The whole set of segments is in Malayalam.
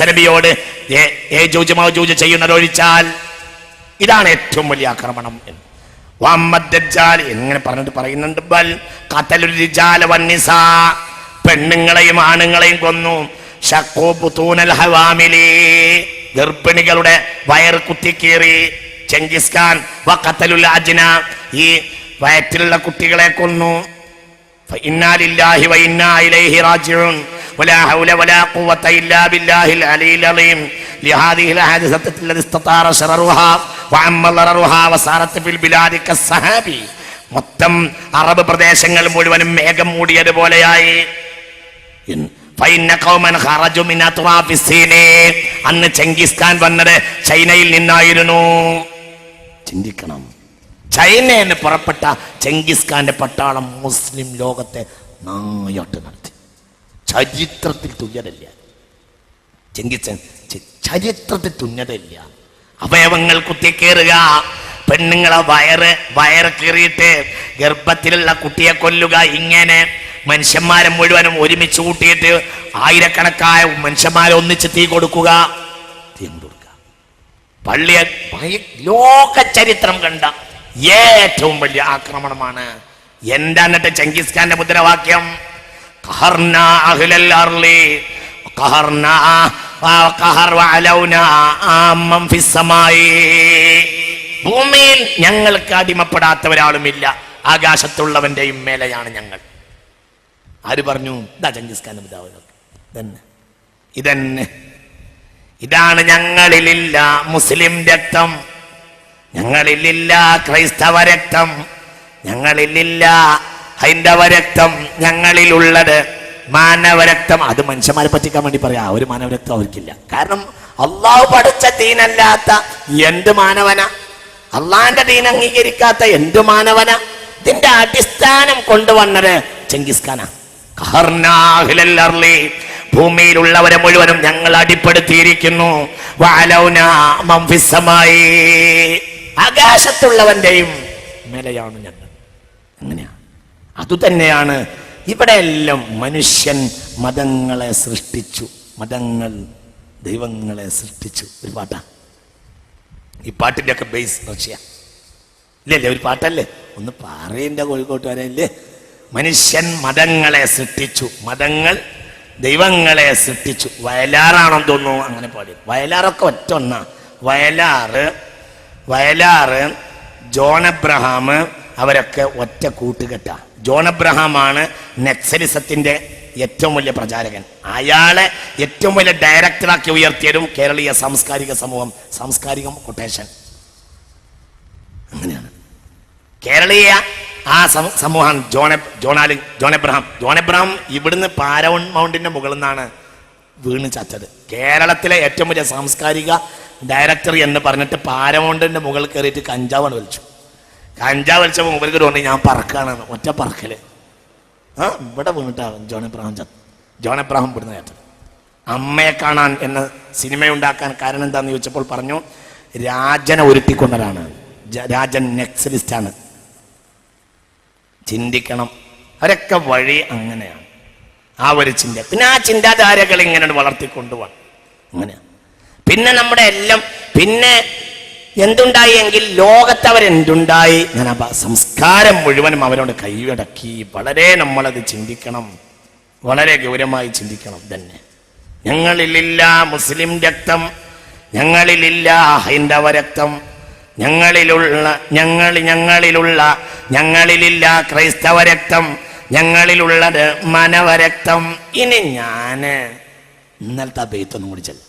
നബിയോട് ചെയ്യുന്നതൊഴിച്ചാൽ ഇതാണ് ഏറ്റവും വലിയ ആക്രമണം എന്ന് എങ്ങനെ പറഞ്ഞിട്ട് പറയുന്നുണ്ട്. ബൽ ഖതലുൽ റിജാല വന്നിസാ, പെണ്ണുങ്ങളെയും ആണുങ്ങളെയും കൊന്നു. ശഖൂ ബുതൂനൽ ഹവാമിലി, ഗർഭിണികളുടെ വയറ് കുത്തിക്കീറി. ചെങ്കിസ് ഖാൻ വഖതലുൽ അജ്ന, ഈ വയറ്റിലുള്ള കുട്ടികളെ കൊന്നു. ഫഇന്നാ ലില്ലാഹി വഇന്നാ ഇലൈഹി റാജിഊൻ ولا حول ولا قوة إلا بالله العلي العظيم لهذه الحادثة التي استطار شررها وعم ضررها وصارت في البلاد كالسحاب. മൊത്തം അറബ് പ്രദേശങ്ങൾ മുഴുവനും മേഘം മൂടിയതുപോലെയായി. അന്ന് ചെങ്കിസ് ഖാൻ വന്നത് ചൈനയിൽ നിന്നായിരുന്നു. ചിന്തിക്കണം, ചൈനയിൽ നിന്ന് പുറപ്പെട്ട ചെങ്കിസ് ഖാന്റെ പട്ടാളം മുസ്ലിം ലോകത്തെ നായാട്ട് നടത്തി. ചരിത്രത്തിൽ തുല്യതയില്ല. ചെങ്കിസ് ചരിത്രത്തിൽ തുല്യതയില്ല. അവയവങ്ങൾ കുത്തിക്കേറുക, പെണ്ണുങ്ങളെ വയറ് കീറിയിട്ട് ഗർഭത്തിലുള്ള കുട്ടിയെ കൊല്ലുക. ഇങ്ങനെ മനുഷ്യന്മാരെ മുഴുവനും ഒരുമിച്ച് കൂട്ടിയിട്ട് ആയിരക്കണക്കായ മനുഷ്യന്മാരെ ഒന്നിച്ച് തീ കൊടുക്കുക. പള്ളിയെ ലോക ചരിത്രം കണ്ട ഏറ്റവും വലിയ ആക്രമണമാണ്. എന്താ എന്നിട്ട് ചെങ്കിസ് ഖാന്റെ മുദ്രാവാക്യം? ഭൂമിയിൽ ഞങ്ങൾക്ക് അടിമപ്പെടാത്ത ഒരാളുമില്ല, ആകാശത്തുള്ളവന്റെയും മേലെയാണ് ഞങ്ങൾ. ആര് പറഞ്ഞു? ഇതാ ചെങ്കിസ് ഖാന്റെ മുദ്രാവാക്യം. ഇതാണ് ഞങ്ങളിലില്ല മുസ്ലിം രക്തം, ഞങ്ങളിലില്ല ക്രൈസ്തവ രക്തം, ഞങ്ങളിലില്ല ഹൈന്ദവ രക്തം, ഞങ്ങളിലുള്ളത് മാനവരക്തം. അത് മനുഷ്യന്മാരെ പറ്റിക്കാൻ വേണ്ടി പറയാ, ഒരു മാനവരക്തം അവർക്കില്ല. കാരണം അള്ളാഹു പഠിച്ച ദീനല്ലാത്ത എന്ത് മാനവന, അള്ളാഹിന്റെ ദീൻ അംഗീകരിക്കാത്ത എന്ത് മാനവന. ഇതിന്റെ അടിസ്ഥാനം കൊണ്ടുവന്നത് ചെങ്കിസ് ഖാനാ. ഭൂമിയിലുള്ളവരെ മുഴുവനും ഞങ്ങൾ അടിപ്പെടുത്തിയിരിക്കുന്നു. ആകാശത്തുള്ളവന്റെയും മേലെയാണ് ഞങ്ങൾ. അങ്ങനെയാ. അതുതന്നെയാണ് ഇവിടെ എല്ലാം മനുഷ്യൻ മതങ്ങളെ സൃഷ്ടിച്ചു, മതങ്ങൾ ദൈവങ്ങളെ സൃഷ്ടിച്ചു. ഒരു പാട്ടാ, ഈ പാട്ടിന്റെ ഒക്കെ ബേസ് റഷ്യ ഇല്ലല്ലേ? ഒരു പാട്ടല്ലേ? ഒന്ന് പറയണ്ട കോഴിക്കോട്ട് വരല്ലേ? മനുഷ്യൻ മതങ്ങളെ സൃഷ്ടിച്ചു, മതങ്ങൾ ദൈവങ്ങളെ സൃഷ്ടിച്ചു. വയലാറാണെന്ന് തോന്നുന്നു അങ്ങനെ പാടി. വയലാറൊക്കെ ഒറ്റ ഒന്നാ. വയലാറ് ജോൺ എബ്രഹാം അവരൊക്കെ ഒറ്റ കൂട്ടുകെട്ട. ജോൺ എബ്രഹാമാണ് നക്സലിസത്തിന്റെ ഏറ്റവും വലിയ പ്രചാരകൻ. അയാളെ ഏറ്റവും വലിയ ഡയറക്ടറാക്കി ഉയർത്തിയതും കേരളീയ സാംസ്കാരിക സമൂഹം, സാംസ്കാരികം കൊട്ടേഷൻ. അങ്ങനെയാണ് കേരളീയ ആ സമൂഹം. ജോൺ എബ്രഹാം ഇവിടുന്ന് പാരൗൺ മൗണ്ടിന്റെ മുകളിൽ നിന്നാണ് വീണ് ചത്തത്. കേരളത്തിലെ ഏറ്റവും വലിയ സാംസ്കാരിക ഡയറക്ടർ എന്ന് പറഞ്ഞിട്ട് പാരമൗണ്ടിന്റെ മുകളിൽ കയറിയിട്ട് കഞ്ചാവാണ് വലിച്ചു. കഞ്ചാവ് വലിച്ചപ്പോൾ മുമ്പേക്ക് തോന്നി ഞാൻ പറക്കാണ്, ഒറ്റ പറക്കല്. ഇവിടെ വീണിട്ടാണ് ജോൺ എബ്രഹാം ഇവിടുന്ന് കേട്ടത്. അമ്മയെ കാണാൻ എന്ന സിനിമയുണ്ടാക്കാൻ കാരണം എന്താണെന്ന് ചോദിച്ചപ്പോൾ പറഞ്ഞു, രാജനെ ഒരുട്ടിക്കൊണ്ടതാണ്. രാജൻ നക്സലിസ്റ്റാണ്. ചിന്തിക്കണം, അവരൊക്കെ വഴി അങ്ങനെയാണ്. ആ ഒരു ചിന്ത, പിന്നെ ആ ചിന്താധാരകൾ ഇങ്ങനെ വളർത്തിക്കൊണ്ടുപോകണം. അങ്ങനെയാണ്. പിന്നെ നമ്മുടെ എല്ലാം പിന്നെ എന്തുണ്ടായി എങ്കിൽ ലോകത്ത് അവരെന്തുണ്ടായി, ഞാൻ ആ സംസ്കാരം മുഴുവനും അവരോട് കൈയടക്കി. വളരെ നമ്മളത് ചിന്തിക്കണം, വളരെ ഗൗരവമായി ചിന്തിക്കണം. തന്നെ ഞങ്ങളിലില്ല മുസ്ലിം രക്തം, ഞങ്ങളിലില്ല ഹൈന്ദവ രക്തം, ഞങ്ങളിലില്ല ക്രൈസ്തവ രക്തം, ഞങ്ങളിലുള്ളത് മാനവരക്തം. ഇനി ഞാന് ഇന്നലത്തെ ബെയ്ത്തൊന്നും കൂടി ചെല്ലാം.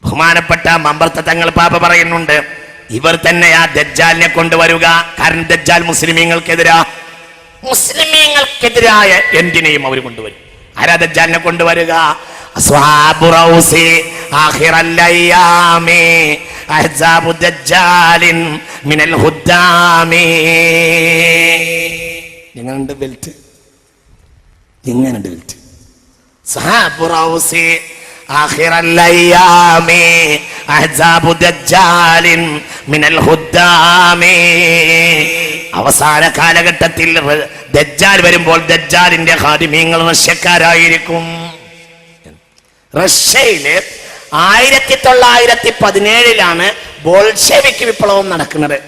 ബഹുമാനപ്പെട്ട മമ്പർത്ത തങ്ങൾ പാപ്പ പറയുന്നുണ്ട്, ഇവർ തന്നെ ആ ദജ്ജാലിനെ കൊണ്ടുവരുക. കാരണം ദജ്ജാൽ മുസ്ലിമീങ്ങൾക്കെതിരായ എന്തിനേയും അവർ കൊണ്ടുവരും. ആരാ ദജ്ജാലിനെ കൊണ്ടുവരുക? അസ്ഹാബു റൗസി ആഖിറൽ അയ്യാമി അഹ്സാബു ദജ്ജാലിൻ മിനൽ ഹുദ്ദാമി. എങ്ങനെയുണ്ട് ബെൽറ്റ്? എങ്ങനെയുണ്ട് ബെൽറ്റ്? അസ്ഹാബു റൗസി ആഖിറൽ അയ്യാമി അഹ്സാബു ദജ്ജാലിൻ മിനൽ ഹുദ്ദാമി. അവസാന കാലഘട്ടത്തിൽ ദജ്ജാൽ വരുമ്പോൾ ദജ്ജാലിന്റെ ഖാദിമീങ്ങൾ റഷ്യക്കാരായിരിക്കും. റഷ്യയില് 1917 ബോൾഷെവിക് വിപ്ലവം നടക്കുന്നത്.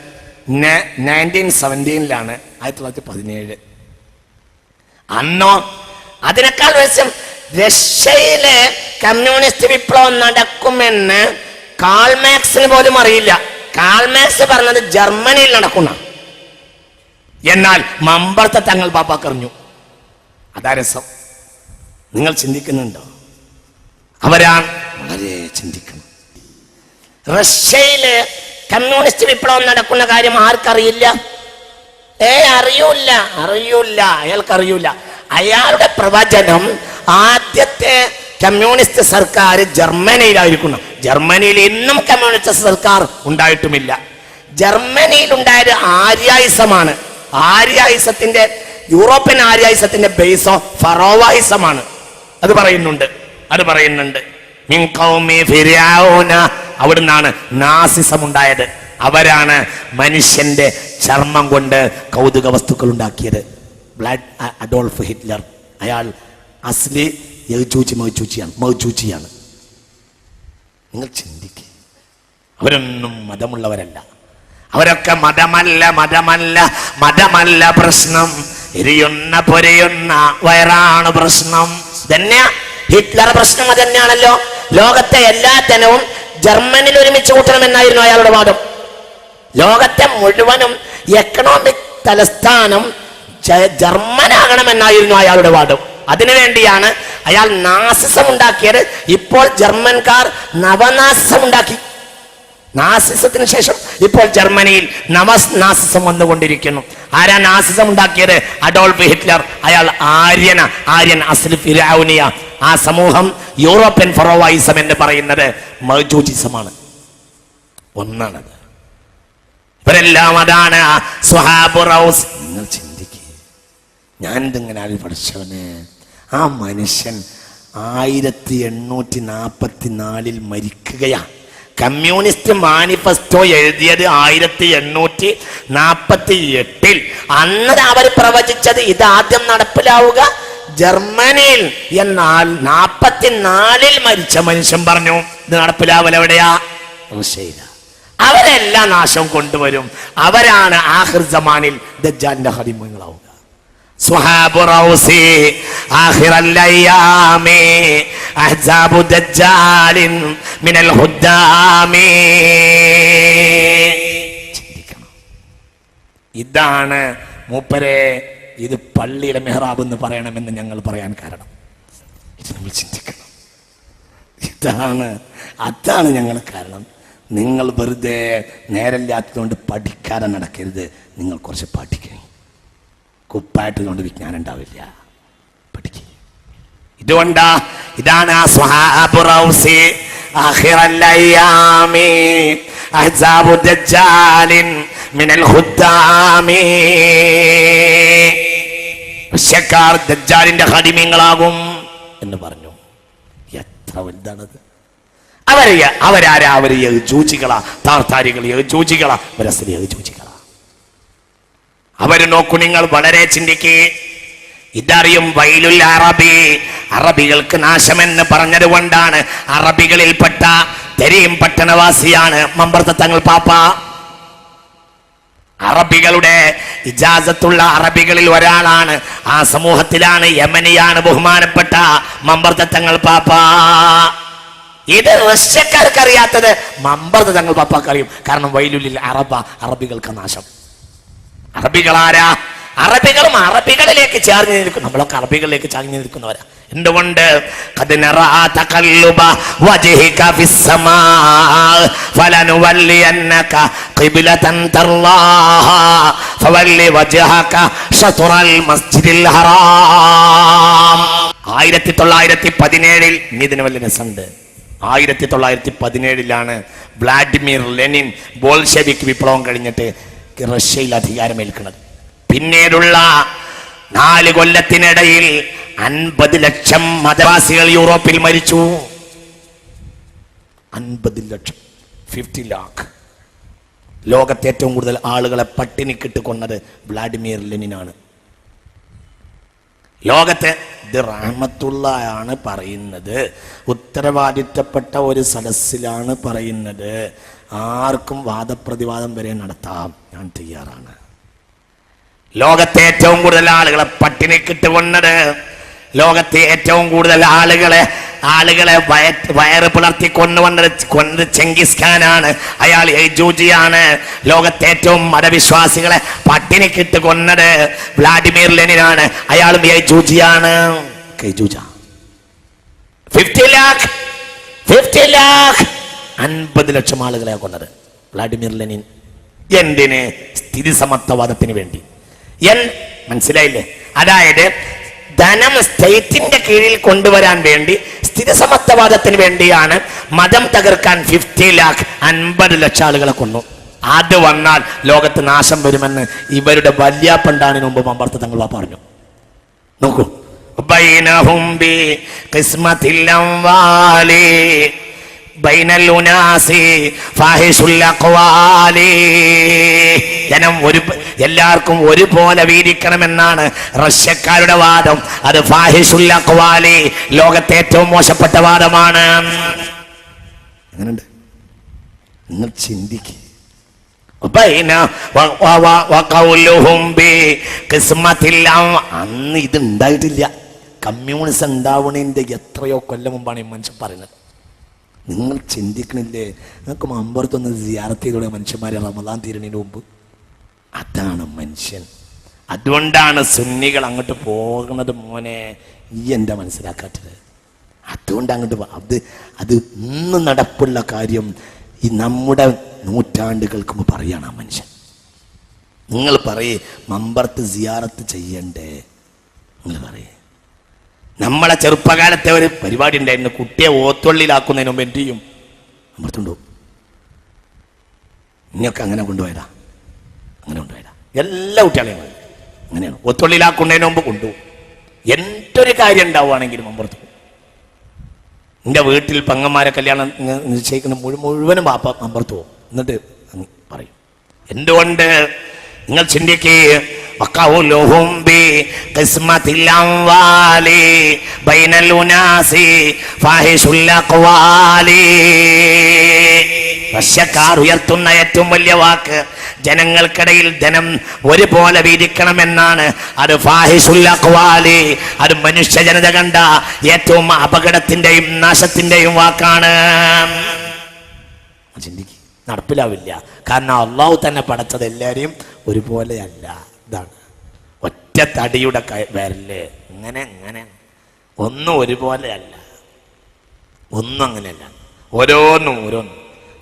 1917 1917. അന്നോ അതിനേക്കാൾ വശം റഷ്യയിലെ കമ്മ്യൂണിസ്റ്റ് വിപ്ലവം നടക്കുമെന്ന് കാൾ മാർക്സിന് പോലും അറിയില്ല. കാൾ മാർക്സ് പറഞ്ഞത് ജർമ്മനിയിൽ നടക്കുന്ന. എന്നാൽ മമ്പർത്ത തങ്ങൾ പാപ്പാക്കറിഞ്ഞു. അതാ രസം. നിങ്ങൾ ചിന്തിക്കുന്നുണ്ടോ? അവരാണ് വളരെ ചിന്തിക്കണം. റഷ്യയില് കമ്മ്യൂണിസ്റ്റ് വിപ്ലവം നടക്കുന്ന കാര്യം ആർക്കറിയില്ല? അറിയൂല. അയാൾക്കറിയൂല. അയാളുടെ പ്രവചനം ആദ്യത്തെ കമ്മ്യൂണിസ്റ്റ് സർക്കാർ ജർമ്മനിയിലായിരിക്കുന്നു. ജർമ്മനിയിൽ ഇന്നും കമ്മ്യൂണിസ്റ്റ് സർക്കാർ ഉണ്ടായിട്ടുമില്ല. ജർമ്മനിയിൽ ഉണ്ടായത് ആര്യായിസമാണ്. ആര്യായിസത്തിന്റെ യൂറോപ്യൻ ആര്യായിസത്തിന്റെ ബേസോ ഫറോവായിസമാണ്. അത് പറയുന്നുണ്ട്. അവിടുന്നാണ് നാസിസം ഉണ്ടായത്. അവരാണ് മനുഷ്യന്റെ ചർമ്മം കൊണ്ട് കൗതുക വസ്തുക്കൾ ഉണ്ടാക്കിയത്. അഡോൾഫ് ഹിറ്റ്ലർ അയാൾ അസ്ലി മൗജൂജിയാണ്. നിങ്ങൾ ചിന്തിക്കുക. അവരൊന്നും മതമുള്ളവരല്ല. അവരൊക്കെ മതമല്ല പ്രശ്നം. എരിയുന്ന പൊരിയുന്ന വയറാണ് പ്രശ്നം. തന്നെയാ ഹിറ്റ്ലർ പ്രശ്നം. അത് തന്നെയാണല്ലോ. ലോകത്തെ എല്ലാ ജനവും ജർമ്മനിൽ ഒരുമിച്ച് കൂട്ടണമെന്നായിരുന്നു അയാളുടെ വാദം. ലോകത്തെ മുഴുവനും എക്കണോമിക് തലസ്ഥാനം ജർമ്മനാകണമെന്നായിരുന്നു അയാളുടെ വാദം. അതിനുവേണ്ടിയാണ് അയാൾ നാസിസം ഉണ്ടാക്കിയത്. ഇപ്പോൾ ജർമ്മൻകാർ നവനാസിസം ഉണ്ടാക്കി. നാസിസത്തിന് ശേഷം ഇപ്പോൾ ജർമ്മനിയിൽ നാസിസം വന്നുകൊണ്ടിരിക്കുന്നു. ആരാ നാസിസം ഉണ്ടാക്കിയത്? Adolf Hitler. അയാൾ ആര്യൻ അസ്ലി ഫിരൗനിയ. ആ സമൂഹം യൂറോപ്യൻ ഫറോവായിസം എന്ന് പറയുന്നത് മൗജൂജിസമാണ്. ഒന്നാണത്. ഇവരെല്ലാം അതാണ് സ്വഹാബ് റൗസ്. നിങ്ങൾ ചിന്തിക്കുക. ഞാനിതിങ്ങനെ പഠിച്ചവന് ആ മനുഷ്യൻ 1844 മരിക്കുകയാണ്. കമ്മ്യൂണിസ്റ്റ് മാനിഫെസ്റ്റോ എഴുതിയത് 1848. അന്ന് അവർ പ്രവചിച്ചത് ഇതാദ്യം നടപ്പിലാവുക ജർമ്മനിയിൽ. എന്നാൽ 44 മരിച്ച മനുഷ്യൻ പറഞ്ഞു ഇത് നടപ്പിലാവൽ എവിടെയാ? റഷ്യയില. അവരെല്ലാം നാശം കൊണ്ടുവരും. അവരാണ് ആഖിർ സമാനിൽ ദജ്ജാലിന്റെ ഖദീമുകളാവുക. സ്വഹാബു റൗസി ആഖിറൽ അയ്യാമി അഹ്സാബു ദജ്ജാലിൻ മിനൽ ഹുദ്ദാമി. ചിന്തിക്കണം. ഇതാണ് മൂപ്പരെ ഇത് പള്ളിയിലെ മെഹ്റാബ് എന്ന് പറയണമെന്ന് ഞങ്ങൾ പറയാൻ കാരണം. ഇത് നമ്മൾ ചിന്തിക്കണം. അതാണ് ഞങ്ങൾ കാരണം. നിങ്ങൾ വെറുതെ നേരമില്ലാത്തതുകൊണ്ട് പഠിക്കാതെ നടക്കരുത്. നിങ്ങൾ കുറച്ച് പഠിക്കണം. കുപ്പായിട്ടതുകൊണ്ട് വിജ്ഞാനം ഉണ്ടാവില്ല. പഠിക്കുക. ഇതുകൊണ്ടാ ഇതാണ് സ്വഹാബു റൗസി ആഖിറൽ അയ്യാമി അഹ്സാബു ദജ്ജാലിൻ മിനൽ ഹുദ്ദാമി. റഷ്യക്കാർ ദജ്ജാലിന്റെ ഖദീമീങ്ങളാകും എന്ന് പറഞ്ഞു. എത്ര വലുതാണത്! അവരാരാ? അവര് യജൂജികളാ, താർത്താരികൾ യജൂജികളാ, അവരസ്ലി യജൂജികളാ. അവര് നോക്കൂ. നിങ്ങൾ വളരെ ചിന്തിക്കേ. ഇതറിയും. വൈലുൽ അറബി, അറബികൾക്ക് നാശമെന്ന് പറഞ്ഞത് കൊണ്ടാണ്. അറബികളിൽപ്പെട്ട തെരീം പട്ടണവാസിയാണ് മമ്പർത്ത തങ്ങൾ പാപ്പ. അറബികളുടെ ഇജാസത്തുള്ള അറബികളിൽ ഒരാളാണ്. ആ സമൂഹത്തിലാണ് യമനിയാണ് ബഹുമാനപ്പെട്ട മമ്പർത്ത തങ്ങൾ പാപ്പ. ഇത് റഷ്യക്കാർക്ക് അറിയാത്തത് മമ്പർത്ത തങ്ങൾ പാപ്പാക്ക് അറിയും. കാരണം വൈലുലിൽ അറബ, അറബികൾക്ക് നാശം. അറബികളാരാ? അറബികളും അറബികളിലേക്ക് ചേർന്ന് നിൽക്കും. നമ്മളൊക്കെ അറബികളിലേക്ക് ചേർന്ന് നിൽക്കുന്നവരാ. എന്തുകൊണ്ട്? ആയിരത്തി 1917 ഇതിന് വലിയ രസമുണ്ട്. 1917 വ്ളാഡിമിർ ലെനിൻ ബോൾഷെവിക് വിപ്ലവം കഴിഞ്ഞിട്ട് റഷ്യയിൽ അധികാരമേൽക്കുന്നത്. പിന്നീടുള്ള 4 കൊല്ലത്തിനിടയിൽ 50 ലക്ഷം മതവാസികൾ യൂറോപ്പിൽ മരിച്ചു. 50 ലക്ഷം, 50 lakh. ലോകത്തെ ഏറ്റവും കൂടുതൽ ആളുകളെ പട്ടിണിക്കിട്ട് കൊന്നത് വ്ളാഡിമിർ ലെനിനാണ്. ലോകത്തെ ഇത് റഹ്മത്തുള്ളയാണ് പറയുന്നത്, ഉത്തരവാദിത്തപ്പെട്ട ഒരു സദസ്സിലാണ് പറയുന്നത്. ആർക്കും വാദപ്രതിവാദം വരെ നടത്താം, ഞാൻ തയ്യാറാണ്. ലോകത്തെ ഏറ്റവും കൂടുതൽ ആളുകളെ പട്ടിണിക്കിട്ടുകൊണ്ടത്, ലോകത്തെ ഏറ്റവും കൂടുതൽ ആളുകളെ വയറ് പിളർത്തി കൊന്നത് ചെങ്കിസ് ഖാനാണ്. അയാൾ യജൂജിയാണ്. ലോകത്തെ ഏറ്റവും മതവിശ്വാസികളെ പട്ടിണിക്കിട്ട് കൊന്നത് വ്ളാഡിമിർ ലെനിനാണ്. അയാളും യജൂജിയാണ്. 50 lakh 50 ലക്ഷം ആളുകളെ കൊന്നത് വ്ളാഡിമിർ ലെനിൻ. എന്തിന്? സ്ഥിതി സമത്വവാദത്തിന് വേണ്ടി. മനസ്സിലായില്ലേ? അതായത് ധനം സ്റ്റേറ്റിന്റെ കീഴിൽ കൊണ്ടുവരാൻ വേണ്ടി, സ്ഥിതി സമത്വവാദത്തിന് വേണ്ടിയാണ് മതം തകർക്കാൻ 50 lakh 50 ലക്ഷം ആളുകളെ കൊന്നു. അത് വന്നാൽ ലോകത്ത് നാശം വരുമെന്ന് ഇവരുടെ വല്യാപ്പണ്ടാണിന് മുമ്പ് മമ്പർത്ത് തങ്ങൾ പറഞ്ഞു. നോക്കൂ, ജനം എല്ലാവർക്കും ഒരുപോലെ വീതിക്കണമെന്നാണ് റഷ്യക്കാരുടെ വാദം. അത് ഫാഹിഷുൽ അഖ്വാലി, ലോകത്തെ ഏറ്റവും മോശപ്പെട്ട വാദമാണ്. അങ്ങനെയുണ്ട്, നിങ്ങൾ ചിന്തിക്കുക. അന്ന് ഇത് ഉണ്ടായിട്ടില്ല. കമ്മ്യൂണിസം ഉണ്ടാവണതിന്റെ എത്രയോ കൊല്ലം മുമ്പാണ് ഈ മനുഷ്യൻ പറയുന്നത്. നിങ്ങൾ ചിന്തിക്കണില്ലേ? നിങ്ങൾക്ക് മമ്പുറത്തൊന്ന് സിയാറത്ത് ചെയ്തോടെ മനുഷ്യന്മാരെ റമദാൻ തീരുന്നതിന് മുമ്പ്. അതാണ് മനുഷ്യൻ. അതുകൊണ്ടാണ് സുന്നികൾ അങ്ങോട്ട് പോകുന്നത്. മോനെ, ഈ എന്താ മനസ്സിലാക്കാത്തത്? അതുകൊണ്ട് അങ്ങോട്ട് അത് ഇന്ന് നടപ്പുള്ള കാര്യം ഈ നമ്മുടെ നൂറ്റാണ്ടുകൾക്ക് മുമ്പ് പറയാണ് ആ മനുഷ്യൻ. നിങ്ങൾ പറയേ മമ്പറത്ത് സിയാറത്ത് ചെയ്യണ്ടേ? നിങ്ങൾ പറയേ. നമ്മളെ ചെറുപ്പകാലത്തെ ഒരു പരിപാടി ഉണ്ടായിരുന്നു. കുട്ടിയെ ഓത്തൊള്ളിലാക്കുന്നതിന് മുമ്പ് എന്ത് ചെയ്യും? മമ്പറത്തുണ്ടോ? ഇനിയൊക്കെ അങ്ങനെ കൊണ്ടുപോയതാ. എല്ലാ കുട്ടികളെയും അങ്ങനെയാണ്. ഒത്തൊള്ളിലാക്കുന്നതിന് മുമ്പ് കൊണ്ടുപോകും. എന്തൊരു കാര്യം ഉണ്ടാവുകയാണെങ്കിലും മമ്പറത്ത് പോകും. എൻ്റെ വീട്ടിൽ പെങ്ങന്മാരെ കല്യാണം നിശ്ചയിക്കുന്ന മുഴുവനും പാപ്പ മമ്പറത്ത് പോകും. എന്നിട്ട് പറയും. എന്തുകൊണ്ട്? നിങ്ങൾ ചിന്തിക്കുക. റഷ്യക്കാർ ഉയർത്തുന്ന ഏറ്റവും വലിയ വാക്ക് ജനങ്ങൾക്കിടയിൽ ധനം ഒരുപോലെ വീതിക്കണമെന്നാണ്. അത് ഫാഹിഷുൽ അഖ്വാലി, അത് മനുഷ്യ ജനത കണ്ട ഏറ്റവും അപകടത്തിന്റെയും നാശത്തിന്റെയും വാക്കാണ്. ചിന്തിക്കുക. നടപ്പിലാവില്ല. കാരണം അള്ളാഹു തന്നെ പടച്ചത് എല്ലാവരെയും ഒരുപോലെയല്ല. ഇതാണ് ഒറ്റ തടിയുടെ വരല്. ഇങ്ങനെ ഒന്നും ഒരുപോലെയല്ല. ഒന്നും അങ്ങനെയല്ല. ഓരോന്നും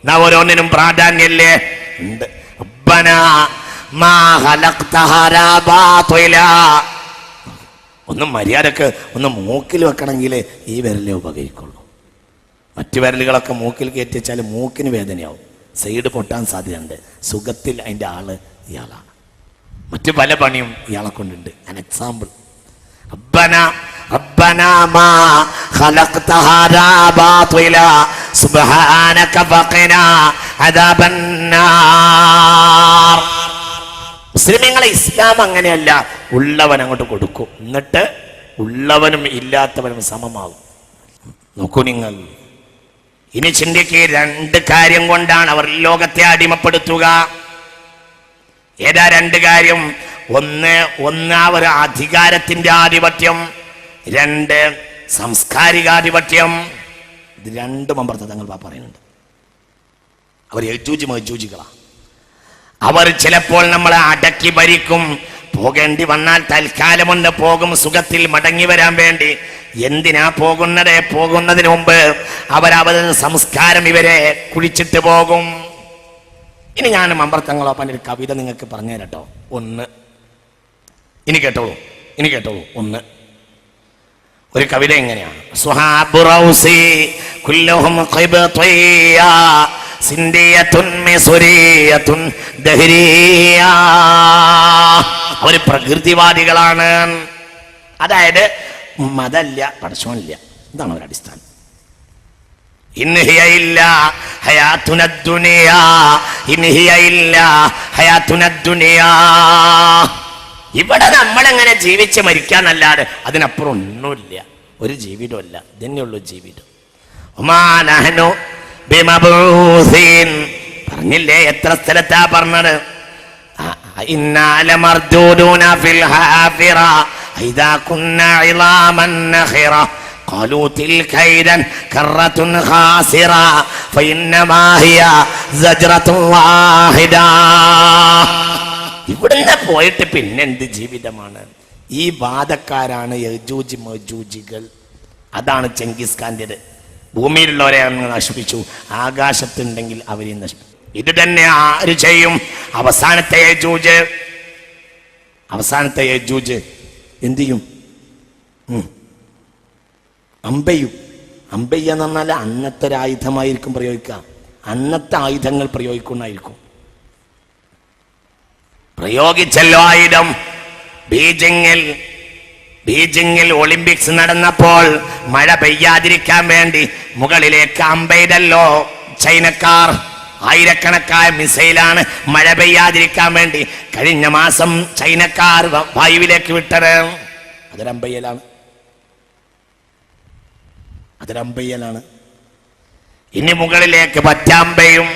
എന്നാ ഓരോന്നിനും പ്രാധാന്യല്ലേ ഉണ്ട്. ഒന്നും മര്യാദക്ക് ഒന്ന് മൂക്കിൽ വെക്കണമെങ്കിൽ ഈ വിരലേ ഉപകരിക്കുള്ളൂ. മറ്റു വിരലുകളൊക്കെ മൂക്കിൽ കയറ്റി വെച്ചാൽ മൂക്കിന് വേദനയാവും, സൈഡ് പൊട്ടാൻ സാധ്യതയുണ്ട്. സുഖത്തിൽ അതിൻ്റെ ആള് ഇയാളാണ്. മറ്റു പല പണിയും ഇയാളെ കൊണ്ടുണ്ട്. an example. മുസ്ലിമീങ്ങളെ ഇസ്ലാം അങ്ങനെയല്ല. ഉള്ളവൻ അങ്ങോട്ട് കൊടുക്കും, എന്നിട്ട് ഉള്ളവനും ഇല്ലാത്തവനും സമമാകും. നോക്കൂ നിങ്ങൾ. ഇനി ചിന്തിക്ക്. 2 കാര്യം കൊണ്ടാണ് അവർ ലോകത്തെ അടിമപ്പെടുത്തുക. ഏതാ 2 കാര്യം? ഒന്ന് അവർ അധികാരത്തിന്റെ ആധിപത്യം, 2 സാംസ്കാരികാധിപത്യം. ഇത് 2 മമ്പർത്ത് തങ്ങൾ പറയുന്നുണ്ട്. അവർ യജൂജികളാ. അവർ ചിലപ്പോൾ നമ്മളെ അടക്കി ഭരിക്കും. പോകേണ്ടി വന്നാൽ തൽക്കാലം ഒന്ന് പോകും, സുഖത്തിൽ മടങ്ങി വരാൻ വേണ്ടി. എന്തിനാ പോകുന്നത്? പോകുന്നതിന് മുമ്പ് അവരവരുടെ സംസ്കാരം ഇവരെ കുഴിച്ചിട്ട് പോകും. ഇനി ഞാൻ മമ്പർത്തങ്ങളോപ്പൻ്റെ ഒരു കവിത നിങ്ങൾക്ക് പറഞ്ഞു തരട്ടോ. ഇനി കേട്ടോളൂ. 1 ഒരു കവിത എങ്ങനെയാണ്? അവർ പ്രകൃതിവാദികളാണ്. അതായത് മതല്ല, പടച്ചോനില്ല. ഇതാണ് അവരുടെ അടിസ്ഥാനം. ഇവിടെ നമ്മളെങ്ങനെ ജീവിച്ച് മരിക്കാന്നല്ലാതെ അതിനപ്പുറം ഒന്നുമില്ല. ഒരു ജീവിതമല്ല, ഇതന്നെയുള്ളൂ ജീവിതം. പറഞ്ഞില്ലേ, എത്ര സ്ഥലത്താ പറഞ്ഞത്? قالوا تلك إذا كرة خاسرة فإنما هي زجرة واحدة. ഇവിടുന്ന് പോയിട്ട് പിന്നെന്ത് ജീവിതമാണ്? ഈ വാദക്കാരാണ് യജൂജ് മജൂജികൾ. അതാണ് ചെങ്കിസ് ഖാന്റേത്. ഭൂമിയിലുള്ളവരെ അങ്ങ് നശിപ്പിച്ചു, ആകാശത്തുണ്ടെങ്കിൽ അവരെ നശിപ്പിച്ചു. ഇത് തന്നെ ആര് ചെയ്യും? അവസാനത്തെ യജൂജ് എന്ത് ചെയ്യും? അമ്പയ്യും. അമ്പയ്യ എന്ന് പറഞ്ഞാൽ അന്നത്തെ ഒരു ആയുധമായിരിക്കും പ്രയോഗിക്കുക. അന്നത്തെ ആയുധങ്ങൾ പ്രയോഗിക്കുന്നതായിരിക്കും. പ്രയോഗിച്ചല്ലോ ആയുധം. ബീജിങ്ങിൽ ഒളിമ്പിക്സ് നടന്നപ്പോൾ മഴ പെയ്യാതിരിക്കാൻ വേണ്ടി മുകളിലേക്ക് അമ്പെയ്തല്ലോ ചൈനക്കാർ. ആയിരക്കണക്കായ മിസൈലാണ് മഴ പെയ്യാതിരിക്കാൻ വേണ്ടി കഴിഞ്ഞ മാസം ചൈനക്കാർ വായുവിലേക്ക് വിട്ടത്. അതൊരമ്പയ്യലാണ്. ഇനി മുകളിലേക്ക് പറ്റാമ്പയും.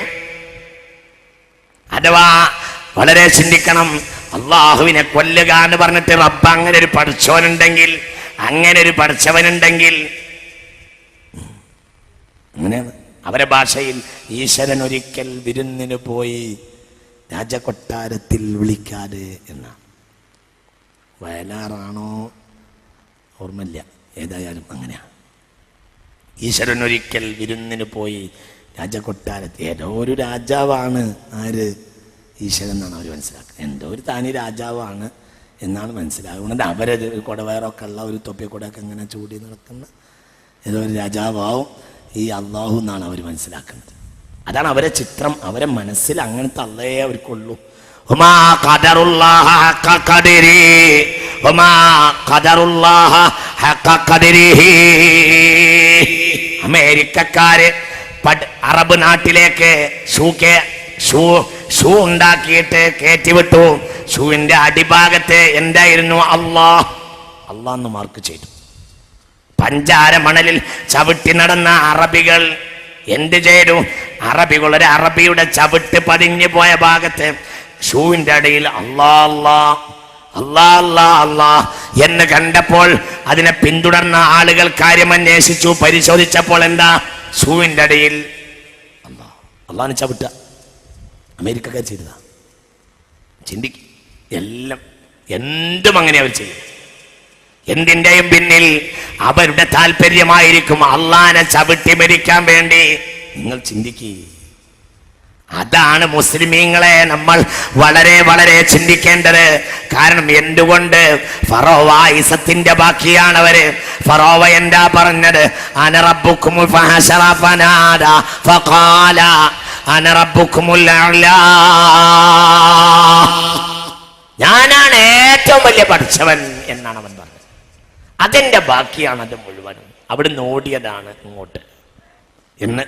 അഥവാ വളരെ ചിന്തിക്കണം. അള്ളാഹുവിനെ കൊല്ലുക എന്ന് പറഞ്ഞിട്ട് റബ്ബ് അങ്ങനെ ഒരു പഠിച്ചവനുണ്ടെങ്കിൽ, അങ്ങനെ ഒരു പഠിച്ചവനുണ്ടെങ്കിൽ, അങ്ങനെയാണ് അവരെ ഭാഷയിൽ. ഈശ്വരൻ ഒരിക്കൽ വിരുന്നിന് പോയി രാജകൊട്ടാരത്തിൽ വിളിക്കാതെ എന്നാ. വയലാറാണോ ഓർമ്മയില്ല, ഏതായാലും അങ്ങനെയാ. ഈശ്വരൻ ഒരിക്കൽ വിരുന്നിന് പോയി രാജകൊട്ടാരത്തിൽ. ഏതോ ഒരു രാജാവാണ്. ആര്? ഈശ്വരൻ എന്നാണ് അവർ മനസ്സിലാക്കുന്നത്. എന്തോ ഒരു താനി രാജാവാണ് എന്നാണ് മനസ്സിലാകുന്നത്. അവരത് കുടവയറൊക്കെ ഉള്ള ഒരു തൊപ്പിക്കൂടെയൊക്കെ ഇങ്ങനെ ചൂടി നടക്കുന്ന ഏതോ ഒരു രാജാവാവും ഈ അള്ളാഹു എന്നാണ് അവർ മനസ്സിലാക്കുന്നത്. അതാണ് അവരെ ചിത്രം. അവരെ മനസ്സിൽ അങ്ങനത്തെ അള്ളയെ അവർക്കുള്ളൂ. അമേരിക്കക്കാര് അറബ് നാട്ടിലേക്ക് ഷൂ ഉണ്ടാക്കിയിട്ട് കയറ്റിവിട്ടു. ഷൂവിന്റെ അടിഭാഗത്ത് എന്തായിരുന്നു? അള്ളാന്ന് മാർക്ക് ചെയ്തു. പഞ്ചാര മണലിൽ ചവിട്ടി നടന്ന അറബികൾ എന്ത് ചെയ്തു? ഒരു അറബിയുടെ ചവിട്ട് പതിഞ്ഞു പോയ ഭാഗത്ത് ഷൂവിന്റെ അടിയിൽ അല്ലാ എന്ന് കണ്ടപ്പോൾ അതിനെ പിന്തുടർന്ന ആളുകൾ കാര്യം അന്വേഷിച്ചു. പരിശോധിച്ചപ്പോൾ എന്താ? ഷൂവിന്റെ അടിയിൽ അള്ളാന്ന് ചവിട്ട. അമേരിക്കക്കാർ ചെയ്തതാ. ചിന്തിക്കും. എല്ലാം എന്തും അങ്ങനെ അവർ ചെയ്യും. എന്തിൻ്റെയും പിന്നിൽ അവരുടെ താല്പര്യമായിരിക്കും അള്ളാനെ ചവിട്ടി മരിക്കാൻ വേണ്ടി. നിങ്ങൾ ചിന്തിക്കുക. അതാണ് മുസ്ലിമീങ്ങളെ നമ്മൾ വളരെ വളരെ ചിന്തിക്കേണ്ടത്. കാരണം എന്തുകൊണ്ട്? ഫറോവായിസത്തിന്റെ ബാക്കിയാണ് അവര്. ഫറോവ എന്താ പറഞ്ഞത്? അന റബ്ബുക്കുമുൽ ഫഹശറ ഫനാദ ഫഖാല അന റബ്ബുക്കുമുൽ അഅ്ലാ. ഞാനാണ് ഏറ്റവും വലിയ പഠിച്ചവൻ എന്നാണ് അവൻ പറഞ്ഞത്. അതിന്റെ ബാക്കിയാണ് അത് മുഴുവൻ. അവിടുന്ന് ഓടിയതാണ് ഇങ്ങോട്ട് എന്ന്.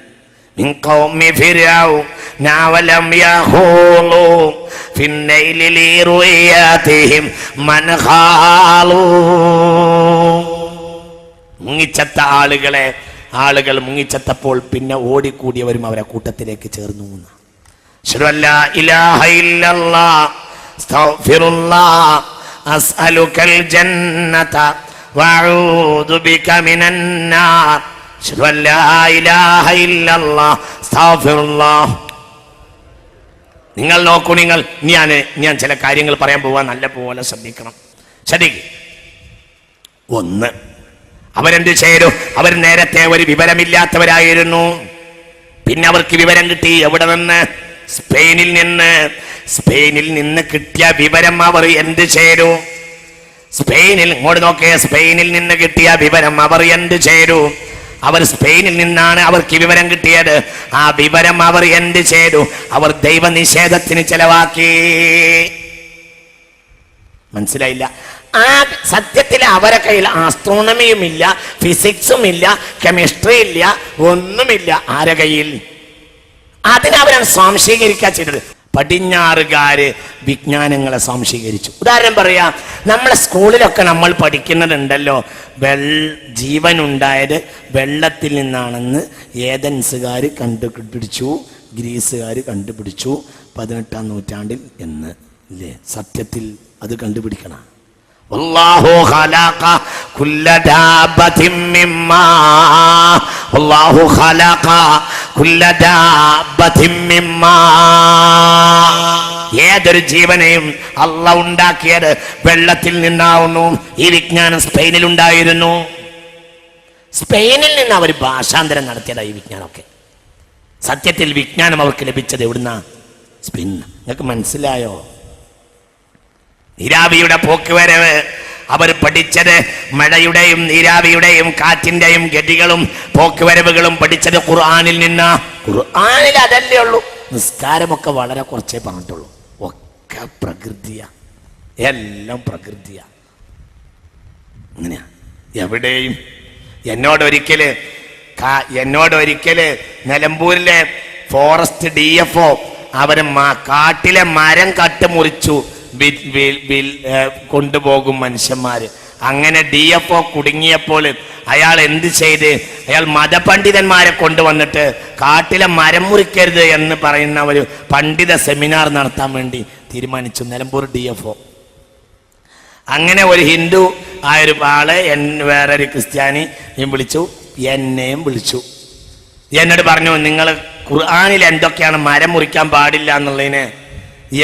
من قوم فرعون ولم يخولوا في النيل لرؤياتهم من خالوا. മുങ്ങിച്ചത്ത ആളുകൾ മുങ്ങിച്ചത്തപ്പോൾ പിന്നെ ഓടിക്കൂടിയവരും അവരെ കൂട്ടത്തിലേക്ക് ചേർന്നു. അശ്ഹദു അല്ലാ ഇലാഹ ഇല്ലല്ലാഹ് അസ്തഗ്ഫിറുല്ലാഹ് അസ്അലുകൽ ജന്നത വഅഊദു ബിക മിനൻ നാർ. നിങ്ങൾ നോക്കൂ. ഞാൻ ചില കാര്യങ്ങൾ പറയാൻ പോവാൻ നല്ല പോലെ ശ്രദ്ധിക്കണം. ഒന്ന്, അവരെന്ത് ചെയ്തു? അവർ നേരത്തെ ഒരു വിവരമില്ലാത്തവരായിരുന്നു. പിന്നെ അവർക്ക് വിവരം കിട്ടി. എവിടെ നിന്ന്? സ്പെയിനിൽ നിന്ന് കിട്ടിയ വിവരം അവർ എന്ത് ചെയ്തു? ഇങ്ങോട്ട് നോക്കേ. സ്പെയിനിൽ നിന്ന് കിട്ടിയ വിവരം അവർ എന്ത് ചെയ്തു? അവർ സ്പെയിനിൽ നിന്നാണ് അവർക്ക് വിവരം കിട്ടിയത്. ആ വിവരം അവർ എന്ത് ചെയ്തു? അവർ ദൈവനിഷേധത്തിന് ചെലവാക്കി. മനസ്സിലായില്ല? ആ സത്യത്തിൽ അവരെ കയ്യിൽ ആസ്ട്രോണമിയും ഇല്ല, ഫിസിക്സും ഇല്ല, കെമിസ്ട്രി ഇല്ല, ഒന്നുമില്ല. ആരെ കയ്യിൽ? അതിനവരാണ് സ്വാംശീകരിക്കുക ചെയ്തത്. പടിഞ്ഞാറുകാര് വിജ്ഞാനങ്ങളെ സ്വാംശീകരിച്ചു. ഉദാഹരണം പറയാം, നമ്മളെ സ്കൂളിലൊക്കെ നമ്മൾ പഠിക്കുന്നുണ്ടല്ലോ, ജീവൻ ഉണ്ടായത് വെള്ളത്തിൽ നിന്നാണെന്ന് ഏതൻസുകാർ കണ്ടുപിടിച്ചു, ഗ്രീസുകാർ കണ്ടുപിടിച്ചു 18-ാം നൂറ്റാണ്ടിൽ എന്ന് ഇല്ലേ? സത്യത്തിൽ അത് കണ്ടുപിടിക്കണം. വല്ലാഹു ഖലഖ കുല്ല ദാബത്തിൻ മിമ്മാ, വല്ലാഹു ഖലഖ കുല്ല ദാബത്തിൻ മിമ്മാ. ഏതൊരു ജീവനെയും അല്ലാഹു ഉണ്ടാക്കിയത് വെള്ളത്തിൽ നിന്നാവുന്നു. ഈ വിജ്ഞാനം സ്പെയിനിൽ ഉണ്ടായിരുന്നു. സ്പെയിനിൽ നിന്ന് അവർ ഭാഷാന്തരം നടത്തിയതായി വിജ്ഞാനമൊക്കെ. സത്യത്തിൽ വിജ്ഞാനം അവർക്ക് ലഭിച്ചത് എവിടുന്ന? സ്പെയിൻ. നിങ്ങൾക്ക് മനസ്സിലായോ? നീരാവിയുടെ പോക്കുവരവ് അവർ പഠിച്ചത്, മഴയുടെയും നീരാവിയുടെയും കാറ്റിന്റെയും ഗതികളും പോക്കുവരവുകളും പഠിച്ചത് ഖുർആനിൽ നിന്നാ. ഖുർആനിൽ അതല്ലേ ഉള്ളൂ. നിസ്കാരമൊക്കെ വളരെ കുറച്ചേ പറഞ്ഞിട്ടുള്ളൂ. ഒക്കെ പ്രകൃതിയാ, എല്ലാം പ്രകൃതിയാ. അങ്ങനെയാ എവിടെയും. എന്നോടൊരിക്കല് നിലമ്പൂരിലെ ഫോറസ്റ്റ് DFO അവര് കാട്ടിലെ മരം കട്ട് മുറിച്ചു കൊണ്ടുപോകും മനുഷ്യന്മാര്. അങ്ങനെ DFO കുടുങ്ങിയപ്പോൾ അയാൾ എന്ത് ചെയ്ത്, അയാൾ മതപണ്ഡിതന്മാരെ കൊണ്ടുവന്നിട്ട് കാട്ടിലെ മരം മുറിക്കരുത് എന്ന് പറയുന്ന ഒരു പണ്ഡിത സെമിനാർ നടത്താൻ വേണ്ടി തീരുമാനിച്ചു നിലമ്പൂർ DFO. അങ്ങനെ ഒരു ഹിന്ദു ആയൊരു ആള് വേറൊരു ക്രിസ്ത്യാനിയും വിളിച്ചു, എന്നെയും വിളിച്ചു. എന്നോട് പറഞ്ഞു, നിങ്ങൾ ഖുർആനിൽ എന്തൊക്കെയാണ് മരം മുറിക്കാൻ പാടില്ല എന്നുള്ളതിന്